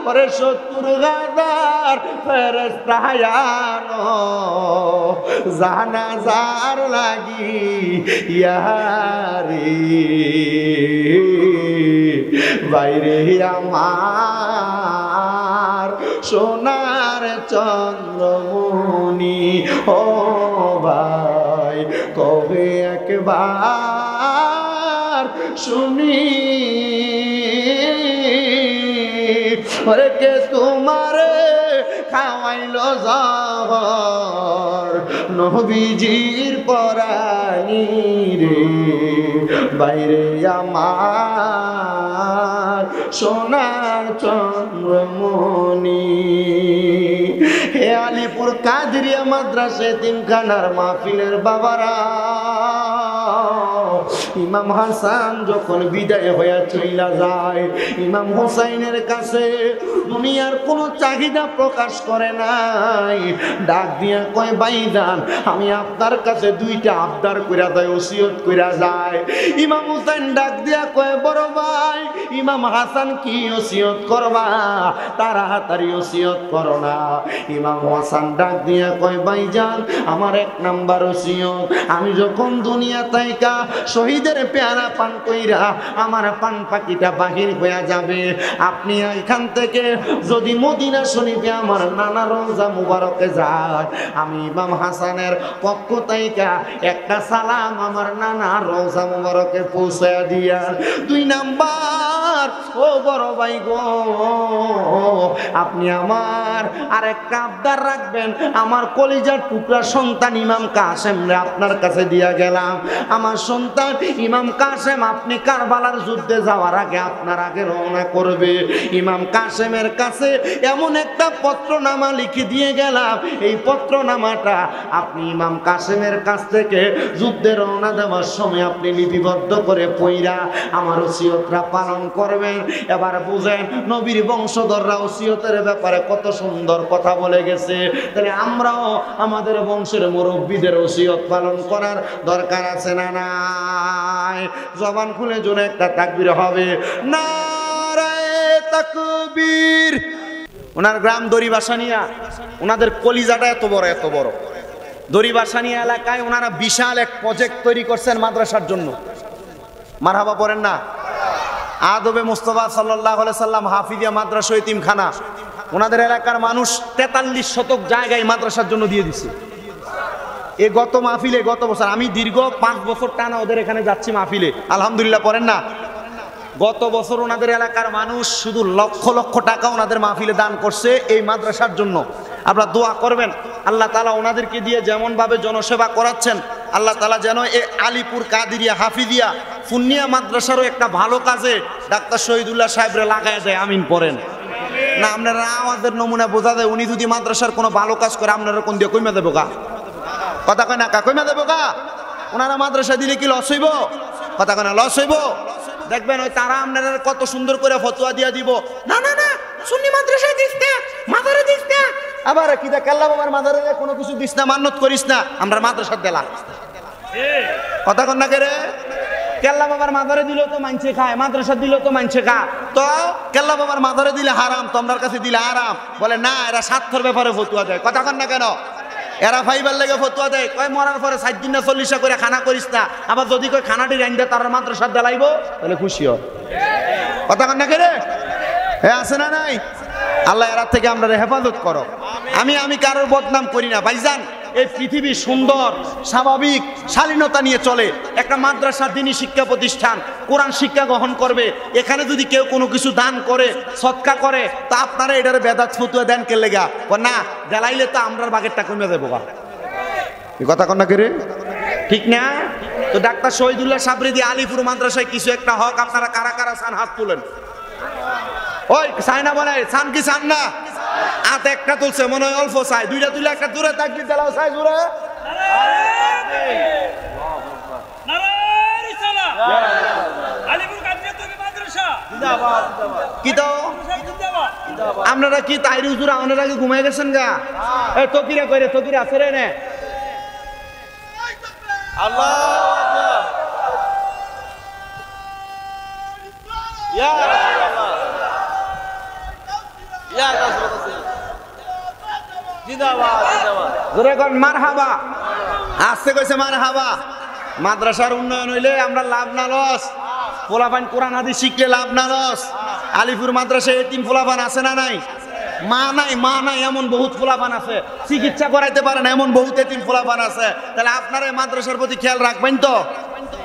ওরে ৭০,০০০ ফেরেশতা আনো জানাজার লাগি ইয়ারে, বাইরে আমার সোনার চন্দ্রমণি, ও ভাই কবে একবার শুনি, ওরে কে তোমারে খাওয়াইলো জহর, নবীজির পরানি রে, বাইরে আমার সোনার চন্দ্রমণি। হে আলিপুর কাদরিয়া মাদ্রাসা এতিমখানার মাহফিলের বাবারা, ইমাম হাসান যখন বিদায় হয়ে চইলা যায়, ইমাম হুসাইনের কাছে দুনিয়ার কোনো চাহিদা প্রকাশ করে নাই, ডাক দিয়া কয় ভাইজান আমি আপনার কাছে দুইটা আবদার কইরা দেয়, ওসিয়ত কইরা যায়। ইমাম হুসাইন ডাক দিয়া কয় বড় ভাই ইমাম হাসান কি ওসিয়ত করবা, তাড়াতাড়ি ওসিয়ত করো না। ইমাম হাসান ডাক দিয়া কয় ভাইজান আমার ১ নাম্বার ওসিয়ত, আমি যখন দুনিয়া তাইকা শহীদের পেয়ারা পান কইরা আমার পান পাখিটা বাহির হয়ে যাবে, আপনি এখান থেকে যদি মদিনা শরীফে আমার নানা রওজা মুবারকে যায়, আমি ইমাম হাসানের পক্ষ থেকে একটা সালাম আমার নানা রওজা মুবারকে পৌঁছায়া দিয়া। ২ নাম্বার ও বড় ভাই গো, আপনি আমার আরেকটা আবদার রাখবেন, আমার কলিজার টুকরা সন্তান ইমাম কাসেম রে আপনার কাছে দিয়া গেলাম, আমার সন্তান ইমাম কাসেম আপনি কারবালার যুদ্ধে যাওয়ার আগে আপনার আগে রওনা করবে, ইমাম কাসেমের কাছে এমন একটা পত্রনামা লিখে দিয়ে গেলাম, এই পত্রনামাটা আপনি ইমাম কাসেমের কাছ থেকে যুদ্ধে রওনা দেওয়ার সময় আপনি লিপিবদ্ধ করে পইরা আমার ওসিয়তটা পালন করা করবেন। এবার বুঝেন নবীর বংশধররা ওসিয়তের ব্যাপারে কত সুন্দর কথা বলে গেছে। তাহলে আমরাও আমাদের বংশের মুরব্বীদের ওসিয়ত পালন করার দরকার আছে না নাই? জবান খুলে জোরে একটা তাকবীর হবে। নারায়ে তাকবীর। ওনার গ্রাম দড়িবাসানিয়া, ওনাদের কলিজাটা এত বড় এত বড়। দড়িবাসানিয়া এলাকায় ওনারা বিশাল এক প্রজেক্ট তৈরি করছেন মাদ্রাসার জন্য। মারহাবা পড়েন না? আদবে মুস্তাফা সাল্লাল্লাহু আলাইহি সাল্লাম হাফিজিয়া মাদ্রাসা ইতিমখানা ওনাদের এলাকার মানুষ 43 শতক জায়গায় মাদ্রাসার জন্য দিয়ে দিছে। এই গত মাহফিলে, গত বছর আমি দীর্ঘ 5 বছর টানা ওদের এখানে যাচ্ছি মাহফিলে, আলহামদুলিল্লাহ পড়েন না। গত বছর ওনাদের এলাকার মানুষ শুধু লক্ষ লক্ষ টাকা ওনাদের মাহফিলে দান করছে এই মাদ্রাসার জন্য। আপনারা দোয়া করবেন আল্লাহ তাআলা ওনাদেরকে দিয়ে যেমনভাবে জনসেবা করাচ্ছেন, আল্লাহ তাআলা যেন এই আলিপুর কাদিরিয়া হাফিজিয়া ফুন্নিয়া মাদ্রাসারও একটা ভালো কাজে ডাক্তার শহীদুল্লাহ সাহেবরে লাগায় দেয়। আমিন পড়েন না? আপনারা আমাদের নমুনা বোঝা যায় উনি যদি মাদ্রাসার কোনো ভালো কাজ করে আপনারা কোন দিয়ে কইমা দেবো গা? কথা কয় না কা? কইমা দেবো গা? ওনারা মাদ্রাসা দিলে কি লস হইব? কথা কয় না লস হইব? দেখবেন ওই তারা আপনারা কত সুন্দর করে ফতোয়া দিয়া দিব, না না না সুন্নি মাদ্রাসায় দিস না, মাদারে দিস না। আবার কি দা কাল্লা বাবার মাদারে কোনো কিছু দিস না, মান্নত করিস না, আমরা মাদ্রাসার দিলাম। কথা কন না কে রে? কেল্লা বাবার মাদারে দিলেও তো মানছে খায়, মাদ্রাসা দিলেও তো মানছে খা। তো কেল্লা বাবার মাদারে দিলে হারাম, তোমরার কাছে দিলে আরাম। বলে না এরা স্বার্থের ব্যাপারে ফতুয়া দেয়। কথা কন না কেন? এরা ফাইবার লেগে ফতুয়া দেয়, কয় মরার পরে 60 দিন না 40 করে খানা করিস না। আবার যদি কয় খানাটি রাইন্দা তার মাদ্রাসা দেলাইব তাহলে খুশি হয়। কথা কন না কে রে? হ্যাঁ আছে না নাই? আল্লাহ এরা থেকে আমরা হেফাজত করো। আমি কারোর বদনাম করি না ভাইজান। এই পৃথিবী সুন্দর স্বাভাবিক শালীনতা নিয়ে চলে। একটা মাদ্রাসা দ্বীনি শিক্ষা প্রতিষ্ঠান কোরআন শিক্ষা গ্রহণ করবে। এখানে যদি কেউ কোনো কিছু দান করে সদকা করে তা আপনারা এটারে বেদাত ফতুয়া দেন কে লেগা? না দেলাইলে তো আমরার বাগেরটা কমে দেবো গা। এই কথা কন না কে রে? ঠিক না? তো ডাক্তার শহীদুল্লাহ সাবরিদি আলিপুর মাদ্রাসায় কিছু একটা হক আপনারা কারা কারা চান হাত তুলেন। ওই চাই না বলে চান কি চান না? হাত একটা তুলছে মনে হয় অল্প চাই, দুইটা তুলে একটা দূরে তাকবীর দেলাও চাই জোরে। কি তো আপনারা কি তাইরি হুজুর আমাদের আগে ঘুমাই গেছেন গা? এই তকিরা কইরে তকিরা আছে রে নে। আল্লাহ ইয়া রাসূলুল্লাহ ইয়া রাসূলুল্লাহ জিন্দাবাদ জিন্দাবাদ জোরে কোন মারহাবা। আসছে কইছে মারহাবা। মাদ্রাসার উন্নয়ন হইলে আমরা লাভ না লস? পোলাপান কোরআন হাদিস শিখলে লাভ না লস? আলিপুর মাদ্রাসায় এতিম পোলাপান আছে না নাই? মা নাই এমন বহুত পোলাপান আছে, চিকিৎসা করাইতে পারে না এমন বহুত এতিম পোলাপান আছে। তাহলে আপনারা এই মাদ্রাসার প্রতি খেয়াল রাখবেন তো?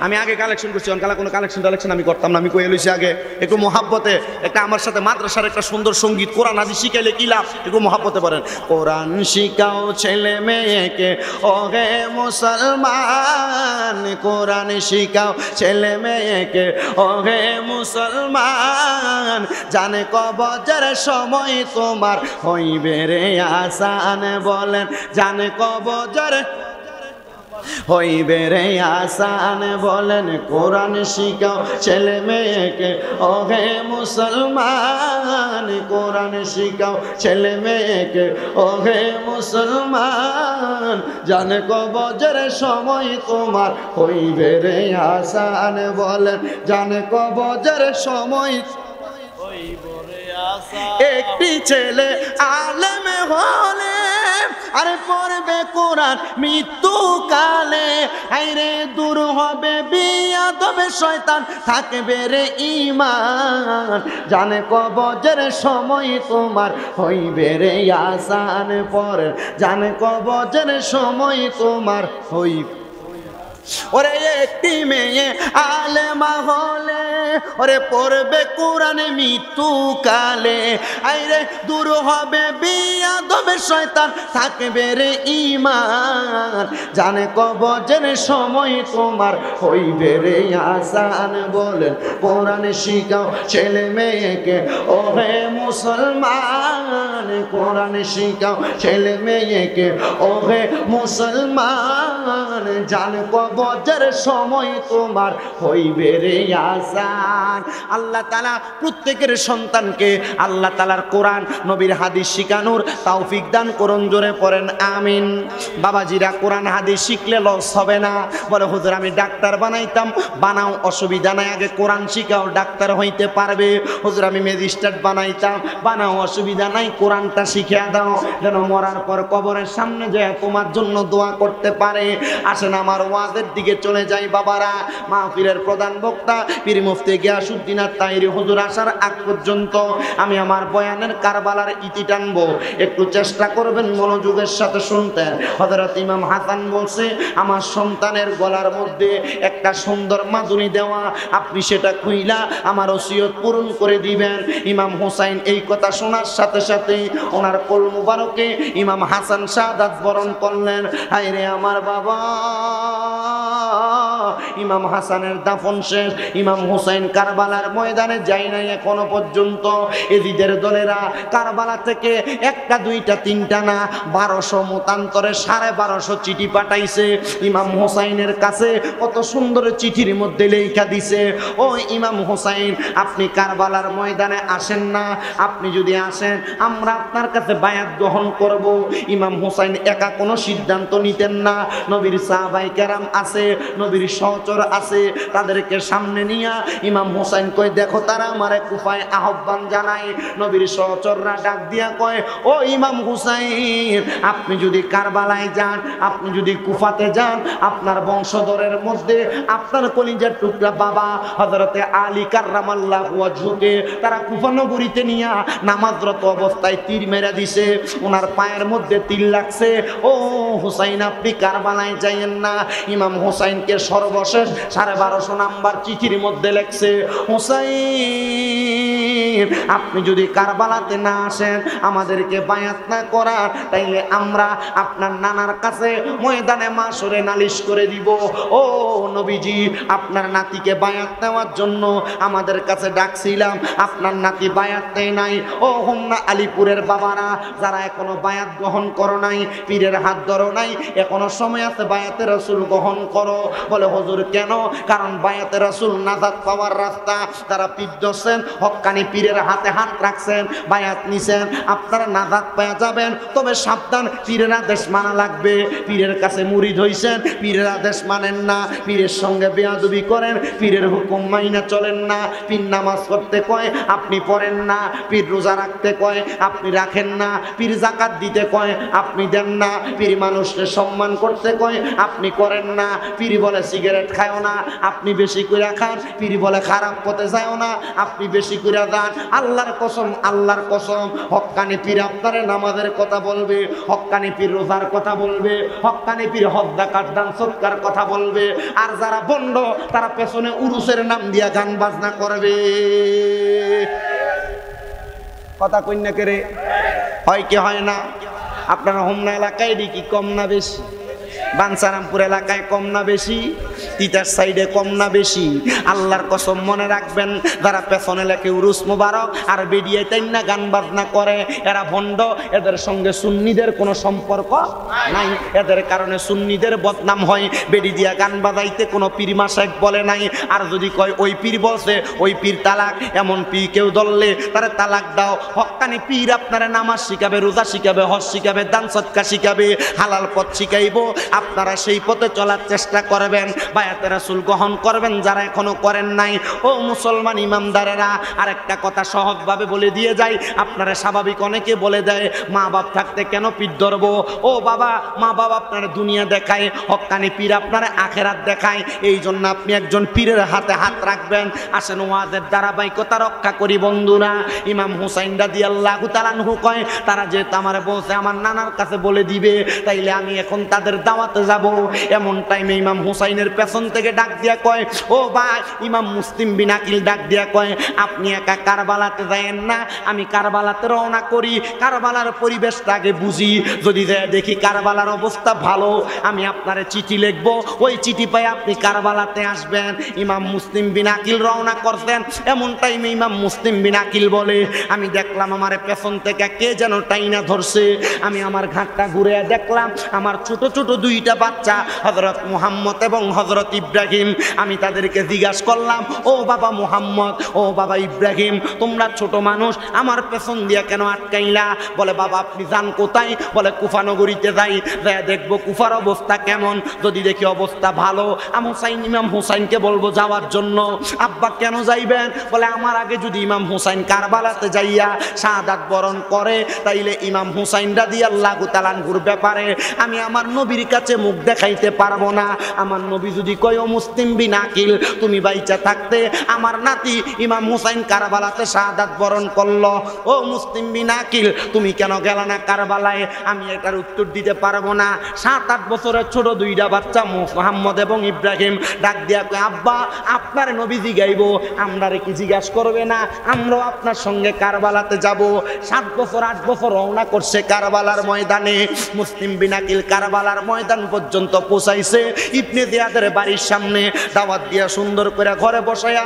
আমি আগে কালেকশন করছি, অনকালা কোনো কালেকশন আমি করতাম না। আমি কই লইছি আগে একটু মহাব্বতে একটা আমার সাথে মাদ্রাসার একটা সুন্দর সঙ্গীত কোরআন হাদিস শিখাইলে কি লাভ একটু মহাব্বতে বলেন। কোরআন শিখাও ছেলে মেয়েকে ওহে মুসলমান, কোরআন শিখাও ছেলে মেয়েকে ওহে মুসলমান, জানে কবজের সময় তোমার হইবে রে আসান। বলেন জানে কবজের হইবে রে আসান। বলেন কোরআন শিখাও ছেলে মেয়েকে ওহে মুসলমান, কোরআন শিখাও ছেলে মেয়েকে ওহে মুসলমান, জানে কবজের সময় তোমার হইবে রে আসান। বলেন জানে কবজের সময় হইবে রে আসান। একটি ছেলে আলেম হলে আরে পড়বে কোরআন মৃত্যুকালে, আইরে দূর হবে বিয়াদবে শয়তান, থাকবে রে ঈমান, জানে কবজের সময় তোমার হইবে রে আসান। পরে জানে কবজের সময় তোমার হইবে। ওরে একটি মেয়ে আলেমা হলে ওরে পড়বে কোরআনে মৃত্যুকালে, আইরে দূর হবে বিয়াদবে শয়তান, থাকবে রে ঈমান, জানে কবজের সময় তোমার হইবে রে আসান। বলেন কোরআন শিখাও ছেলে মেয়েকে ওহে মুসলমান, কোরআন শিখাও ছেলে মেয়েকে ওহে মুসলমান, জানে কবজের বজ্রের সময় তোমার হইবে রে আসান। আল্লাহ তাআলা প্রত্যেকের সন্তানকে আল্লাহ তাআলার কোরআন নবীর হাদিস শিখানোর তৌফিক দান করুন, জোরে পড়েন আমিন। বাবাজিরা, কোরআন হাদিস শিখলে লস হবে না। বলে হুজুর আমি ডাক্তার বানাইতাম, বানাও, অসুবিধা নাই, আগে কোরআন শিখাও, ডাক্তার হইতে পারবে। হুজুর আমি ম্যাজিস্ট্রেট বানাইতাম, বানাও, অসুবিধা নাই, কোরআনটা শিখিয়ে দাও, যেন মরার পর কবরের সামনে যায় তোমার জন্য দোয়া করতে পারে। আসেন আমার ওয়াজের দিকে চলে যাই বাবারা। মাহফিলের প্রধান বক্তা পীর মুফতি গিয়াসউদ্দিন আত-তাহিরি হুজুর আসার আগ পর্যন্ত আমি আমার বয়ানের কারবালার ইতি টানবো, একটু চেষ্টা করবেন মনোযোগের সাথে শুনতে। হযরত ইমাম হাসান বলছে আমার সন্তানের গলার মধ্যে একটা সুন্দর মাদুনি দেওয়া, আপনি সেটা খুইলা আমার ওসিয়ত পূরণ করে দিবেন। ইমাম হুসাইন এই কথা শোনার সাথে সাথে ওনার কোল মুবারকে ইমাম হাসান শাহাদাত বরণ করলেন। হায় রে আমার বাবা, ইমাম হাসানের দাফন শেষ, ইমাম হুসাইন কারবালার ময়দানে যায় নাই এখনো পর্যন্ত। এজিদের দলেরা কারবালা থেকে একটা দুইটা তিনটা না 1200 মতান্তরে 1250 চিঠি পাঠাইছে ইমাম হুসাইনের কাছে। কত সুন্দর চিঠির মধ্যে লেখা দিছে, ও ইমাম হুসাইন আপনি কারবালার ময়দানে আসেন না, আপনি যদি আসেন আমরা আপনার কাছে বায়াত গ্রহণ করব। ইমাম হুসাইন একা কোনো সিদ্ধান্ত নিতেন না, নবীর সাহাবায়ে কেরাম আছে, নবীর সহচর আছে, তাদেরকে সামনে নিয়া ইমাম হুসাইন কয় দেখো তারা আমারে কুফায় আহ্বান জানায়। নবীর সহচররা ডাক দিয়া কয় ও ইমাম হুসাইন আপনি যদি কারবালায় যান, আপনি যদি কুফাতে যান, আপনার বংশধরের মধ্যে আপনার কলিজার টুকরা বাবা হযরতে আলী কাররামাল্লাহু ওয়াজহুকে তারা কুফা নগরীতে নিয়া নামাজরত অবস্থায় তীর মেরে দিছে, ওনার পায়ের মধ্যে তীর লাগছে। ও হুসাইন আপনি কারবালায় যাইয়েন না। ইমাম হুসাইনকে সর্বশেষ 1250 নাম্বার চিঠির মধ্যে লেখছে, হুসাইন আপনি যদি কারবালাতে না আসেন, আমাদেরকে বায়াত না করার, তাইলে আমরা আপনার নানার কাছে ময়দানে মাশরে নালিশ করে দিব। ও নবীজি আপনার নাতিকে বায়াত নেওয়ার জন্য আমাদের কাছে ডাকছিলাম, আপনার নাতি বায়াত নেয় নাই। ও হোমনা আলীপুরের বাবারা যারা এখনো বায়াত গ্রহণ করো নাই, পীরের হাত ধরো নাই, এখনো সময় আছে বায়াতে রাসূল গ্রহণ করো। বলে হুজুর কেন? কারণ বায়াতে রাসূল নাজাত পাওয়ার রাস্তা। যারা পীর ধরছেন, হক্কানি পীরের হাতে হাত রাখছেন, বায়াত নিছেন, আপনারা নাজাত পেয়ে যাবেন। তবে সাবধান, পীরের আদেশ মানা লাগবে। পীরের কাছে মুরিদ হইছেন, পীরের আদেশ মানেন না, পীরের সঙ্গে বেয়াদবি করেন, পীরের হুকুম মাইনা চলেন না। পীর নামাজ পড়তে কয় আপনি পড়েন না, পীর রোজা রাখতে কয় আপনি রাখেন না, পীর যাকাত দিতে কয় আপনি দেন না, পীর মানুষকে সম্মান করতে কয় আপনি করেন না, পীর বলে সিগারেট খায়ও না আপনি বেশি করে খান, পীর বলে খারাপ পথে যায়ও না আপনি বেশি করে যান। আল্লাহর কসম, আল্লাহর কসম, হক্কানি পীর আপনারে নামাজের কথা বলবে, হক্কানি পীর রোজার কথা বলবে, হক্কানি পীর হজ যাকাত দান সদকার কথা বলবে। আর যারা বন্ড তারা পেছনে উরুসের নাম দিয়া গান বাজনা করবে। কথা কইনা করে হয় কি হয় না? আপনার হোমনা এলাকায় কি কম না বেশি? বাঞ্ছারামপুর এলাকায় কম না বেশি? তিতার সাইডে কম না বেশি? আল্লাহর কসম মনে রাখবেন, যারা পেছনে লেখে উরুস মুবারক আর বেরিয়ে তাই না গান বাজনা করে, এরা ভণ্ড। এদের সঙ্গে সুন্নিদের কোনো সম্পর্ক নাই, এদের কারণে সুন্নিদের বদনাম হয়। বেরি দিয়া গান বাজাইতে কোনো পীর মাশায়েখ বলে নাই। আর যদি কয় ওই পীর বলছে, ওই পীর তালাক, এমন পীর কেউ ধরলে তারা তালাক দাও। হক্কানি পীর আপনারা নামাজ শিখাবে, রোজা শিখাবে, হজ শিখাবে, দান সদকা শিখাবে, হালাল পথ শিখাইব। আপনারা সেই পথে চলার চেষ্টা করবেন, বায়াতে রাসূল গ্রহণ করবেন যারা এখনো করেন নাই। ও মুসলমান ইমামদারেরা, আরেকটা কথা সহজভাবে বলে দিয়ে যাই। আপনারা স্বাভাবিক অনেকে বলে দেয় মা বাপ থাকতে কেন পীর ধরবো? ও বাবা, মা বাবা আপনারা দুনিয়া দেখায়, হক্কানি পীর আপনারা আখেরাত দেখায়। এই জন্য আপনি একজন পীরের হাতে হাত রাখবেন। আসেন ওয়াজের ধারাবাহিকতা রক্ষা করি বন্ধুরা। ইমাম হুসাইন রাদিয়াল্লাহু তাআলা আনহু কয় তারা যে আমারে বলছে আমার নানার কাছে বলে দিবে, তাইলে আমি এখন তাদের দাওয়াতে যাব। এমন টাইমে ইমাম হুসাইনের পেছন থেকে ডাক দিয়া কয় ও ভাই, ইমাম মুসলিম বিন আকিল ডাক দিয়া কয় আপনি একা কারবালাতে যায়েন না, আমি কারবালাতে রওনা করি, কারবালার পরিবেশটা আগে বুঝি। যদি দেখি কারবালার অবস্থা ভালো, আমি আপনারে চিঠি লিখবো, ওই চিঠি পাই আপনি কারবালাতে আসবেন। ইমাম মুসলিম বিন আকিল রওনা করতেন। এমন টাইমে ইমাম মুসলিম বিন আকিল বলে আমি দেখলাম আমার পেছন থেকে কে যেন টাইনা ধরছে। আমি আমার ঘাটটা ঘুরে দেখলাম আমার ছোট ছোট দুইটা বাচ্চা হযরত মুহাম্মদ এবং হযরত ইব্রাহিম। আমি তাদেরকে জিজ্ঞাসা করলাম, ও বাবা মুহাম্মদ, ও বাবা ইব্রাহিম, তোমরা ছোট মানুষ, আমার পেছন দিয়া কেন আটকাইলা? বলে বাবা আপনি যান কোথায়? বলে কুফা নগরীতে যাই, দেখবো কুফার অবস্থা কেমন। যদি দেখি অবস্থা ভালো, ইমাম হুসাইনকে বলবো যাওয়ার জন্য। আব্বা কেন যাইবেন? বলে আমার আগে যদি ইমাম হুসাইন কারবালাতে যাইয়া শাহাদাত বরণ করে, তাইলে ইমাম হুসাইন রাদিয়াল্লাহু তাআলা আনহুর ব্যাপারে আমি আমার নবীর কাছে মুখ দেখাইতে পারবো না। আমার নবী যদি কয় ও মুসলিম বিন আকিল, তুমি বাইচা থাকতে আমার নাতি ইমাম হুসাইন কারবালাতে শাহাদাত বরণ করলো, ও মুসলিম বিন আকিল তুমি কেন গেলা না কারবালায়? আমি এটার উত্তর দিতে পারবো না। 7-8 বছরের ছোট দুইটা বাচ্চা মুহাম্মদ এবং ইব্রাহিম ডাক দিয়া কয়, আব্বা আপনার নবী জিগাইব, আমরারে কি জিজ্ঞাসা করবে না? আমরাও আপনার সঙ্গে কারবালাতে যাব। 7 বছর 8 বছর রওনা করছে কারবালার ময়দানে। মুসলিম বিন আকিল কারবালার ময়দান পর্যন্ত পৌঁছাইছে। ইবনে জিয়াদের বাড়ির সামনে দাওয়াত দিয়া সুন্দর করে ঘরে বসায়া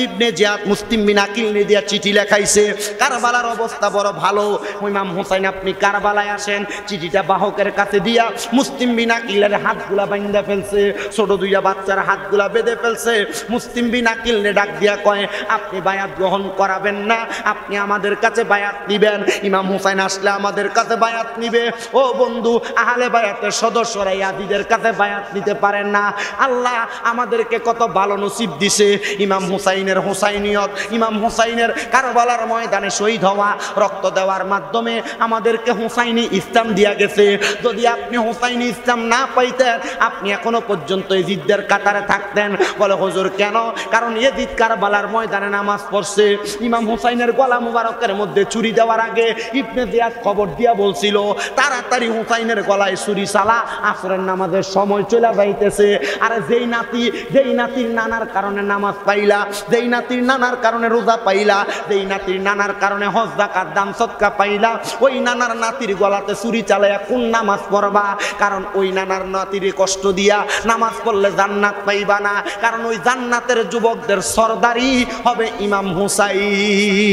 ইবনে জিয়াদ মুসলিম বিন আকিল নে দিয়া চিঠি লেখাইছে। কারবালার অবস্থা বড় ভালো, ইমাম হুসাইন আপনি কারবালায় আসেন। চিঠিটা বাহকের কাছে দিয়া মুসলিম বিন আকিলের হাতগুলা বাইন্ধা ফেলছে, ছোট দুইটা বাচ্চার হাতগুলা বেঁধে ফেলছে। মুসলিম বিন আকিল নে ডাক দিয়া কয়, আপনি বায়াত গ্রহণ করাবেন না, আপনি আমাদের কাছে বায়াত নিবেন। ইমাম হুসাইন আসলে আমাদের কাছে বায়াত নিবে। ও বন্ধু, আহলে বায়াতের সদস্যরা ইয়াজিদের কাছে বায়াত নিতে পারেন না। আল্লাহ আমাদেরকে কত ভালো নসিব দিছে। ইমাম হুসাইনের হুসাইনিয়ত, ইমাম হুসাইনের কারবালার ময়দানে শহীদ হওয়া, রক্ত দেওয়ার মাধ্যমে আমাদেরকে হুসাইনি ইসলাম দিয়া গেছে। যদি আপনি হুসাইনি ইসলাম না পাইতেন, আপনি এখনো পর্যন্ত ইজিদদের কাতারে থাকতেন। বলে হুজুর কেন? কারণ ইজিদ কারবালার ময়দানে নামাজ পড়ছে। ইমাম হুসাইনের গলা মুবারকের মধ্যে ছুরি দেওয়ার আগে ইবনে জিয়াদ খবর দিয়া বলছিল, তাড়াতাড়ি হুসাইনের গলায় ছুরি চালা, আসরের নামাজের সময় চলে যাইতেছে। আরে যেই নাতির নানার কারণে নামাজ পাইলা, যেই নাতির নানার কারণে রোজা পাইলা, যেই নাতির নানার কারণে হজ যাকাত দান সদকা পাইলা, ওই নানার নাতির গলাতে ছুরি চালাইয়া কোন নামাজ পড়বা? কারণ ওই নানার নাতির কষ্ট দিয়া নামাজ পড়লে জান্নাত পাইবা না। কারণ ওই জান্নাতের যুবকদের সরদারি হবে ইমাম হুসাইন।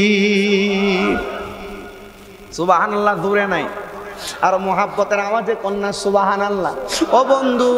সুবহানাল্লাহ দূরে নাই, আর মোহাব্বতের আওয়াজে কন্যা সুবহানাল্লাহ। ও বন্ধু,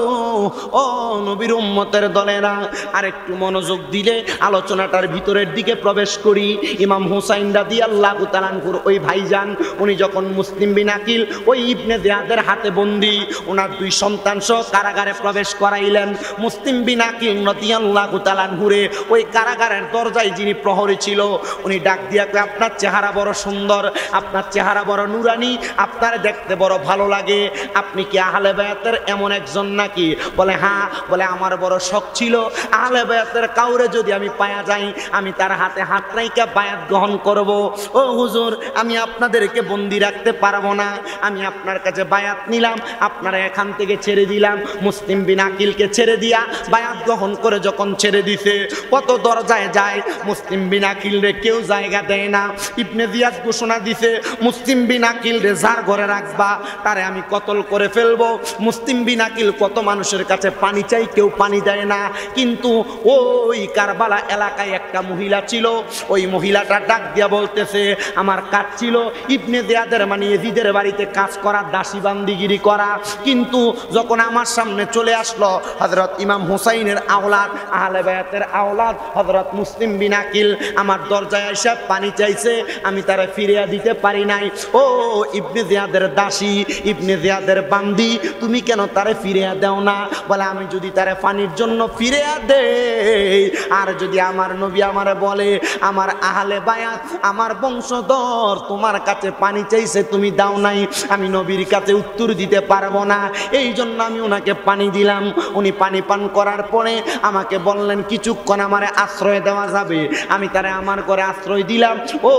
ও নবীর উম্মতের দলেরা, আর একটু মনোযোগ দিলে আলোচনাটার ভিতরের দিকে প্রবেশ করি। ইমাম হুসাইন রাদিয়াল্লাহু তাআলা আনহুর ওই ভাইজান, উনি যখন মুসলিম বিন আকিল ওই ইবনে জিয়াদের হাতে বন্দী, ওনার 2 সন্তান সহ কারাগারে প্রবেশ করাইলেন। মুসলিম বিন আকিল রাদিয়াল্লাহু তাআলা আনহুরে ওই কারাগারের দরজায় যিনি প্রহরী ছিল, উনি ডাক দিয়া কয়, আপনার চেহারা বড় সুন্দর, আপনার চেহারা বড় নুরানি, আপনার দেখতে বড় ভালো লাগে, আপনি কি আহলে বায়াতের এমন একজন নাকি? বলে হ্যাঁ। বলে আমার বড় শখ ছিল আহলে বায়াতের কাউরে যদি আমি পায়া যাই, আমি তার হাতে হাত রাইখা বায়াত গ্রহণ করব। ও হুজুর, আমি আপনাদেরকে বন্দি রাখতে পারবো না, আমি আপনার কাছে বায়াত নিলাম, আপনারা এখান থেকে ছেড়ে দিলাম। মুসলিম বিন আকিলকে ছেড়ে দিয়া বায়াত গ্রহণ করে যখন ছেড়ে দিছে, কত দরজায় যায়, মুসলিম বিন আকিল রে কেউ জায়গা দেয় না। ইবনে জিয়াদ ঘোষণা দিছে, মুসলিম বিন আকিল রে যার ঘরে রাখবা তারে আমি কতল করে ফেলবো। মুসলিম বিন আকিল কত মানুষের কাছে পানি চাই, কেউ পানি দেয় না। কিন্তু ওই কারবালা এলাকায় একটা মহিলা ছিল, ওই মহিলাটা ডাক দিয়া বলতেছে, আমার কাজ ছিল ইবনে জিয়াদের মানে ইয়াজিদের বাড়িতে কাজ করা, দাসী বান্দিগিরি করা। কিন্তু যখন আমার সামনে চলে আসলো হযরত ইমাম হুসাইনের আওলাদ, আহলে বায়াতের আওলাদ হযরত মুসলিম বিন আকিল, আমার দরজায় এসে পানি চাইছে, আমি তারে ফিরিয়ে দিতে পারি নাই। ও ইবনে জিয়াদের দাসী, ইবনে জিয়াদের বান্দি, তুমি কেন তারে ফিরিয়ে দাও না? বলে আমি যদি তারে পানির জন্য ফিরিয়ে দেই, আর যদি আমার নবী আমারে বলে আমার আহলে বায়াত, আমার বংশধর তোমার কাছে পানি চাইছে, তুমি দাও নাই, আমি নবীর কাছে উত্তর দিতে পারবো না। এই জন্য আমি ওনাকে পানি দিলাম। উনি পানি পান করার পরে আমাকে বললেন কিছুক্ষণ আমারে আশ্রয় দেওয়া যাবে, আমি তারে আমার ঘরে আশ্রয় দিলাম। ও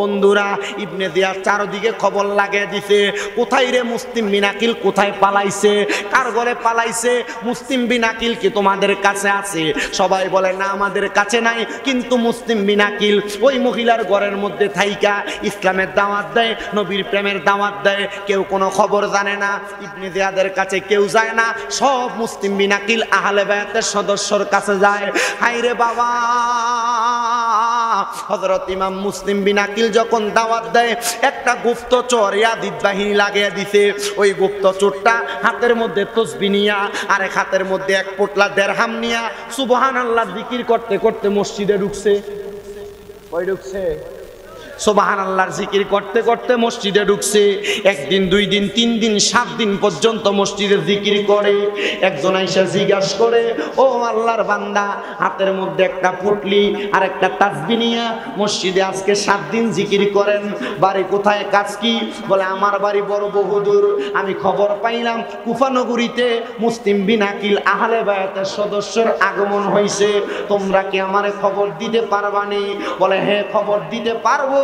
বন্ধুরা, ইবনে জিয়াদ চারদিকে খবর লাগিয়ে দিছে, কোথায় রে মুসলিম বিন আকিল, কোথায় পালাইছে, কার ঘরে পালাইছে? মুসলিম বিন আকিল কি তোমাদের কাছে আছে? সবাই বলে না আমাদের কাছে নাই। কিন্তু মুসলিম বিন আকিল ওই মহিলার ঘরের মধ্যে থাইকা ইসলামের দাওয়াত দেয়, নবীর প্রেমের দাওয়াত দেয়, কেউ কোনো খবর জানে না। ইবনে জিয়াদের কাছে কেউ যায় না, সব মুসলিম বিন আকিল আহলে বায়াতের সদস্যর কাছে যায়। হায়রে বাবা, হযরত ইমাম মুসলিম বিন আকিল যখন দাওয়াত দেয়, একটা গুপ্তচর ইয়াজিদ বাহিনী লাগিয়ে দিছে। ওই গুপ্তচরটা হাতের মধ্যে তসবিহ নিয়া, আরেক হাতের মধ্যে এক পোটলা দিরহাম নিয়া সুবহানাল্লাহ জিকির করতে করতে মসজিদে ঢুকছে। কই ঢুকছে? সুবহানাল্লাহর জিকির করতে করতে মসজিদে ঢুকছে। একদিন, 2 দিন, 3 দিন, 7 দিন পর্যন্ত মসজিদে জিকির করে। একজন আইসা জিজ্ঞাসা করে, ও আল্লাহর বান্দা, হাতের মধ্যে একটা পুটলি আর একটা তাসবিহ নিয়া মসজিদে আজকে 7 দিন জিকির করেন, বাড়ি কোথায়, কাজ কি? বলে আমার বাড়ি বড় বহুদূর। আমি খবর পাইলাম কুফা নগরীতে মুসলিম বিন আকিল আহলে বায়াতের সদস্যের আগমন হয়েছে, তোমরা কি আমারে খবর দিতে পারবানি? বলে হ্যাঁ, খবর দিতে পারবো,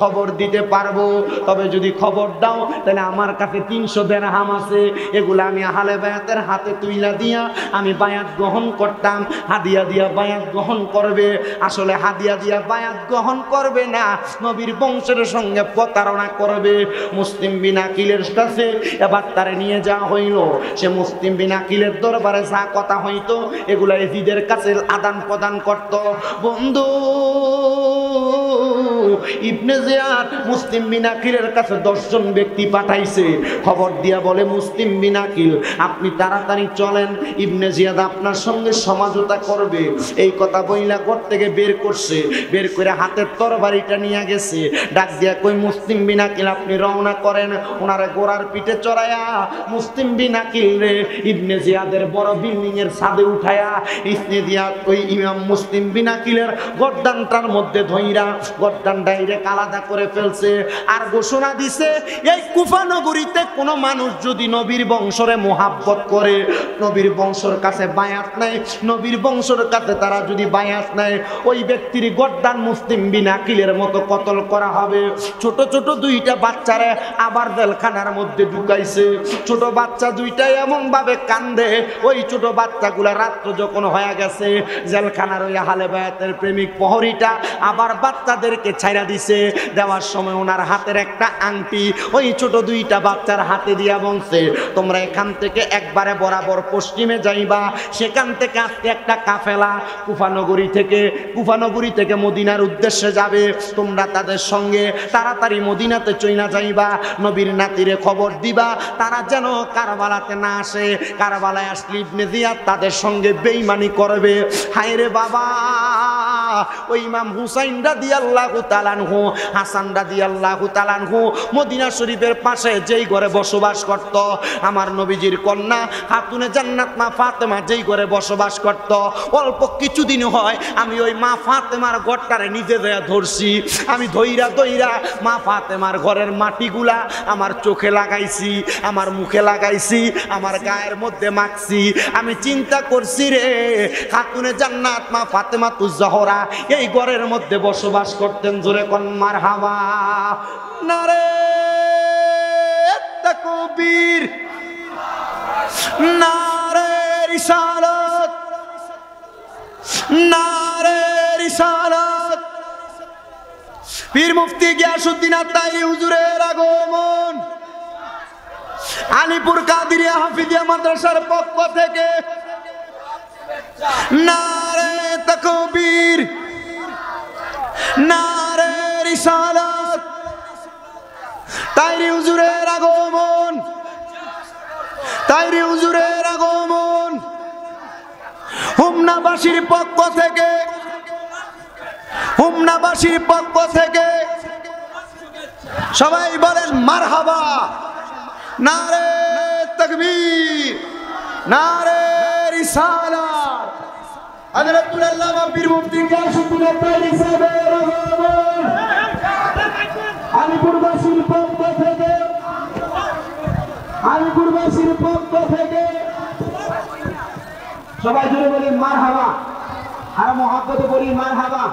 খবর দিতে পারবো। তবে যদি খবর দাও তাহলে আমার কাছে 300 দিরহাম আছে, এগুলা আমি আহলে বায়াতের হাতে তুইলা দিয়া আমি বায়াত গ্রহণ করতাম। হাদিয়া দিয়া বায়াত গ্রহণ করবে। আসলে হাদিয়া দিয়া বায়াত গ্রহণ করবে না, নবীর বংশের সঙ্গে প্রতারণা করবে। মুসলিম বিন আকিলের কাছে এবার তারে নিয়ে যাওয়া হইল। সে মুসলিম বিন আকিলের দরবারে যা কথা হইতো এগুলা এজিদের কাছে আদান প্রদান করত। বন্ধু, ইবনে জিয়াদ মুসলিম বিন আকিলের কাছে 10 জন ব্যক্তি পাঠাইছে। খবর দিয়া বলে, মুসলিম বিন আকিল, আপনি তাড়াতাড়ি চলেন, ইবনে জিয়াদ আপনার সঙ্গে সমঝোতা করবে। এই কথা বইলা ঘর থেকে বের করছে। বের করে হাতের তরবারিটা নিয়ে গেছে। ডাক দিয়া কই, মুসলিম বিন আকিল, আপনি রওনা করেন। ওনারে গোড়ার পিঠে চড়াইয়া মুসলিম বিন আকিল রে ইবনে জিয়াদের বড় বিল্ডিং এর ছাদে উঠায়া ইবনে জিয়াদ ওই ইমাম মুসলিম বিন আকিলের গর্দানটার মধ্যে ধইরা গর্দান ডাইরেক্ট আলাদা করে ফেলছে। আর ঘোষণা দিছে, এই কুফা নগরীতে কোনো মানুষ যদি নবীর বংশরে মোহাব্বত করে, নবীর বংশের কাছে বায়াত নেয়, নবীর বংশের কাছে তারা যদি বায়াত নেয়, ওই ব্যক্তির গর্দান মুসলিম বিন আকিলের মতো কতল করা হবে। ছোট ছোট 2টা বাচ্চারে আবার জেলখানার মধ্যে ঢুকাইছে। ছোট বাচ্চা 2টাই এমন ভাবে কান্দে, ওই ছোট বাচ্চাগুলা রাত্র যখন হয়ে গেছে, জেলখানার ওই আহলে বায়াতের প্রেমিক প্রহরীটা আবার বাচ্চাদেরকে ছাইরা দিছে। দেওয়ার সময় ওনার হাতের একটা আংটি ওই ছোট 2টা বাচ্চার হাতে দিয়া বলছে, তোমরা এখান থেকে একবারে বরাবর পশ্চিমে যাইবা। সেখান থেকে আজকে একটা কাফেলা কুফানগরী থেকে মদিনার উদ্দেশ্যে যাবে। তোমরা তাদের সঙ্গে তাড়াতাড়ি মদিনাতে চইনা যাইবা। নবীর নাতিরে খবর দিবা তারা যেন কারবালাতে না আসে। কারবালায় আসলে ইবনে জিয়াদ তাদের সঙ্গে বেঈমানি করবে। হায় রে বাবা, ওই ইমাম হুসাইন রাদিয়াল্লাহু তাআলা আনহু, হাসান রাদিয়াল্লাহু তাআলা আনহু মদিনা শরীফের পাশে যেই ঘরে বসবাস করত, আমার নবীজির কন্যা খাতুনে জান্নাত মা ফাতেমা যেই ঘরে বসবাস করত, অল্প কিছুদিন হয় আমি ওই মা ফাতেমার ঘরটারে নিজে দেয়া ধরছি। আমি ধইরা মা ফাতেমার ঘরের মাটিগুলা আমার চোখে লাগাইছি, আমার মুখে লাগাইছি, আমার গায়ের মধ্যে মাখছি। আমি চিন্তা করছি রে, খাতুনে জান্নাত মা ফাতেমা তুজ জহরা এই ঘরের মধ্যে বসবাস করতেন। জোরে কোন মারহাবা, নারে তাকবীর, নারে রিসালাত, নারে রিসালাত। পীর মুফতি গিয়াসউদ্দিন আত্তায়ী হুজুরের আগমন আলিপুর কাদিরিয়া হাফিজিয়া মাদ্রাসার পক্ষ থেকে নারে তাকবীর, নারে রিসালাত। তাইরি হুজুরের আগমন, তাইরি হুজুরের আগমন। হোমনাবাসীর পক্ষ থেকে, হোমনাবাসীর পক্ষ থেকে সবাই বলেন মারহাবা। নারে তাকবীর, নারে রিসালাত। হযরতুল আল্লামা পীর মুফতি গিয়াসউদ্দিন আত্তায়ী সাহেবের আগমন আলিপুরবাসীর পক্ষ থেকে, আলিপুরবাসীর পক্ষ থেকে সবাই জোরে বলেন মারহাবা। আর মহব্বতে বলি মারহাবা।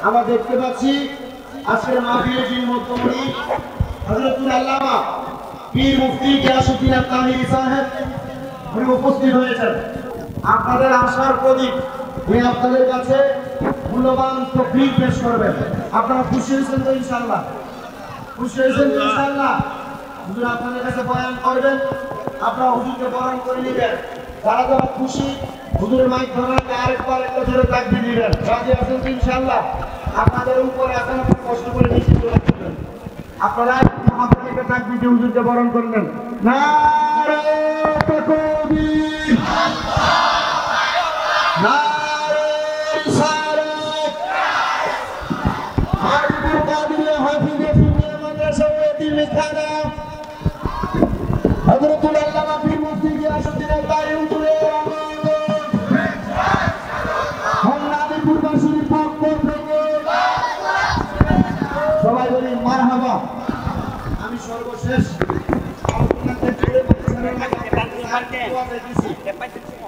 আমরা দেখতে পাচ্ছি আজকের মাহফিলের যিনি মধ্যমণি হযরতুল আল্লামা পীর মুফতি গিয়াসউদ্দিন আত্তায়ী সাহেব উনি উপস্থিত হয়েছেন। আপনাদের আশার প্রদীপ উনি আপনাদের কাছে মূল্যবান তকরীর পেশ করবেন। আপনারা খুশি হয়েছেন তো ইনশাআল্লাহ? খুশি হয়েছেন তো ইনশাআল্লাহ? হুজুর আপনাদের কাছে বয়ান করবেন, আপনারা হুজুরকে বরণ করে নেবেন। যারা যারা খুশি হুজুরের মাইক ধরে আরেকবার একটা ধরে তাকবীর দিবেন। রাজি আছেন তো ইনশাআল্লাহ? আপনাদের উপরে আছেন, আপনারা কষ্ট করে নিচে চলে আসবেন। আপনারা আমাদের একটা তাকবীর দিয়ে হুজুরকে বরণ করলেন। নারে তাকবীর, নারে রিসালাত, হাবিবুল কাদির হাফিজে সুন্নাহ মাদ্রাসা ও এতিমখানা হযরতুল আল্লামা পীর মুফতি গিয়াসউদ্দিন আল-বারী হুজুরের সবাই বলি মারহাবা। আমি সর্বশেষ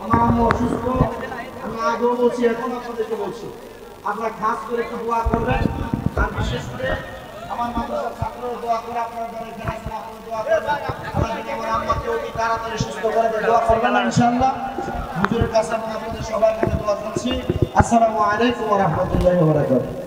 আমার আম্মু অসুস্থ, আমি আগেও বলছি এখন আপনাদেরকে বলছি, আপনারা খাস করে একটু দোয়া করবেন। আর বিশেষ করে আমার মাদ্রাসার ছাত্ররা দোয়া করে, আপনারা যারা এখানে আছেন আপনারা দোয়া করবেন আমার আম্মাকে অতি তাড়াতাড়ি সুস্থ করে দোয়া করবেন ইনশাআল্লাহ। হুজুরের কাছে আপনাদের সবার কাছে দোয়া করছি। আসসালামু আলাইকুম ওয়া রাহমাতুল্লাহি ওয়া বারাকাতুহু।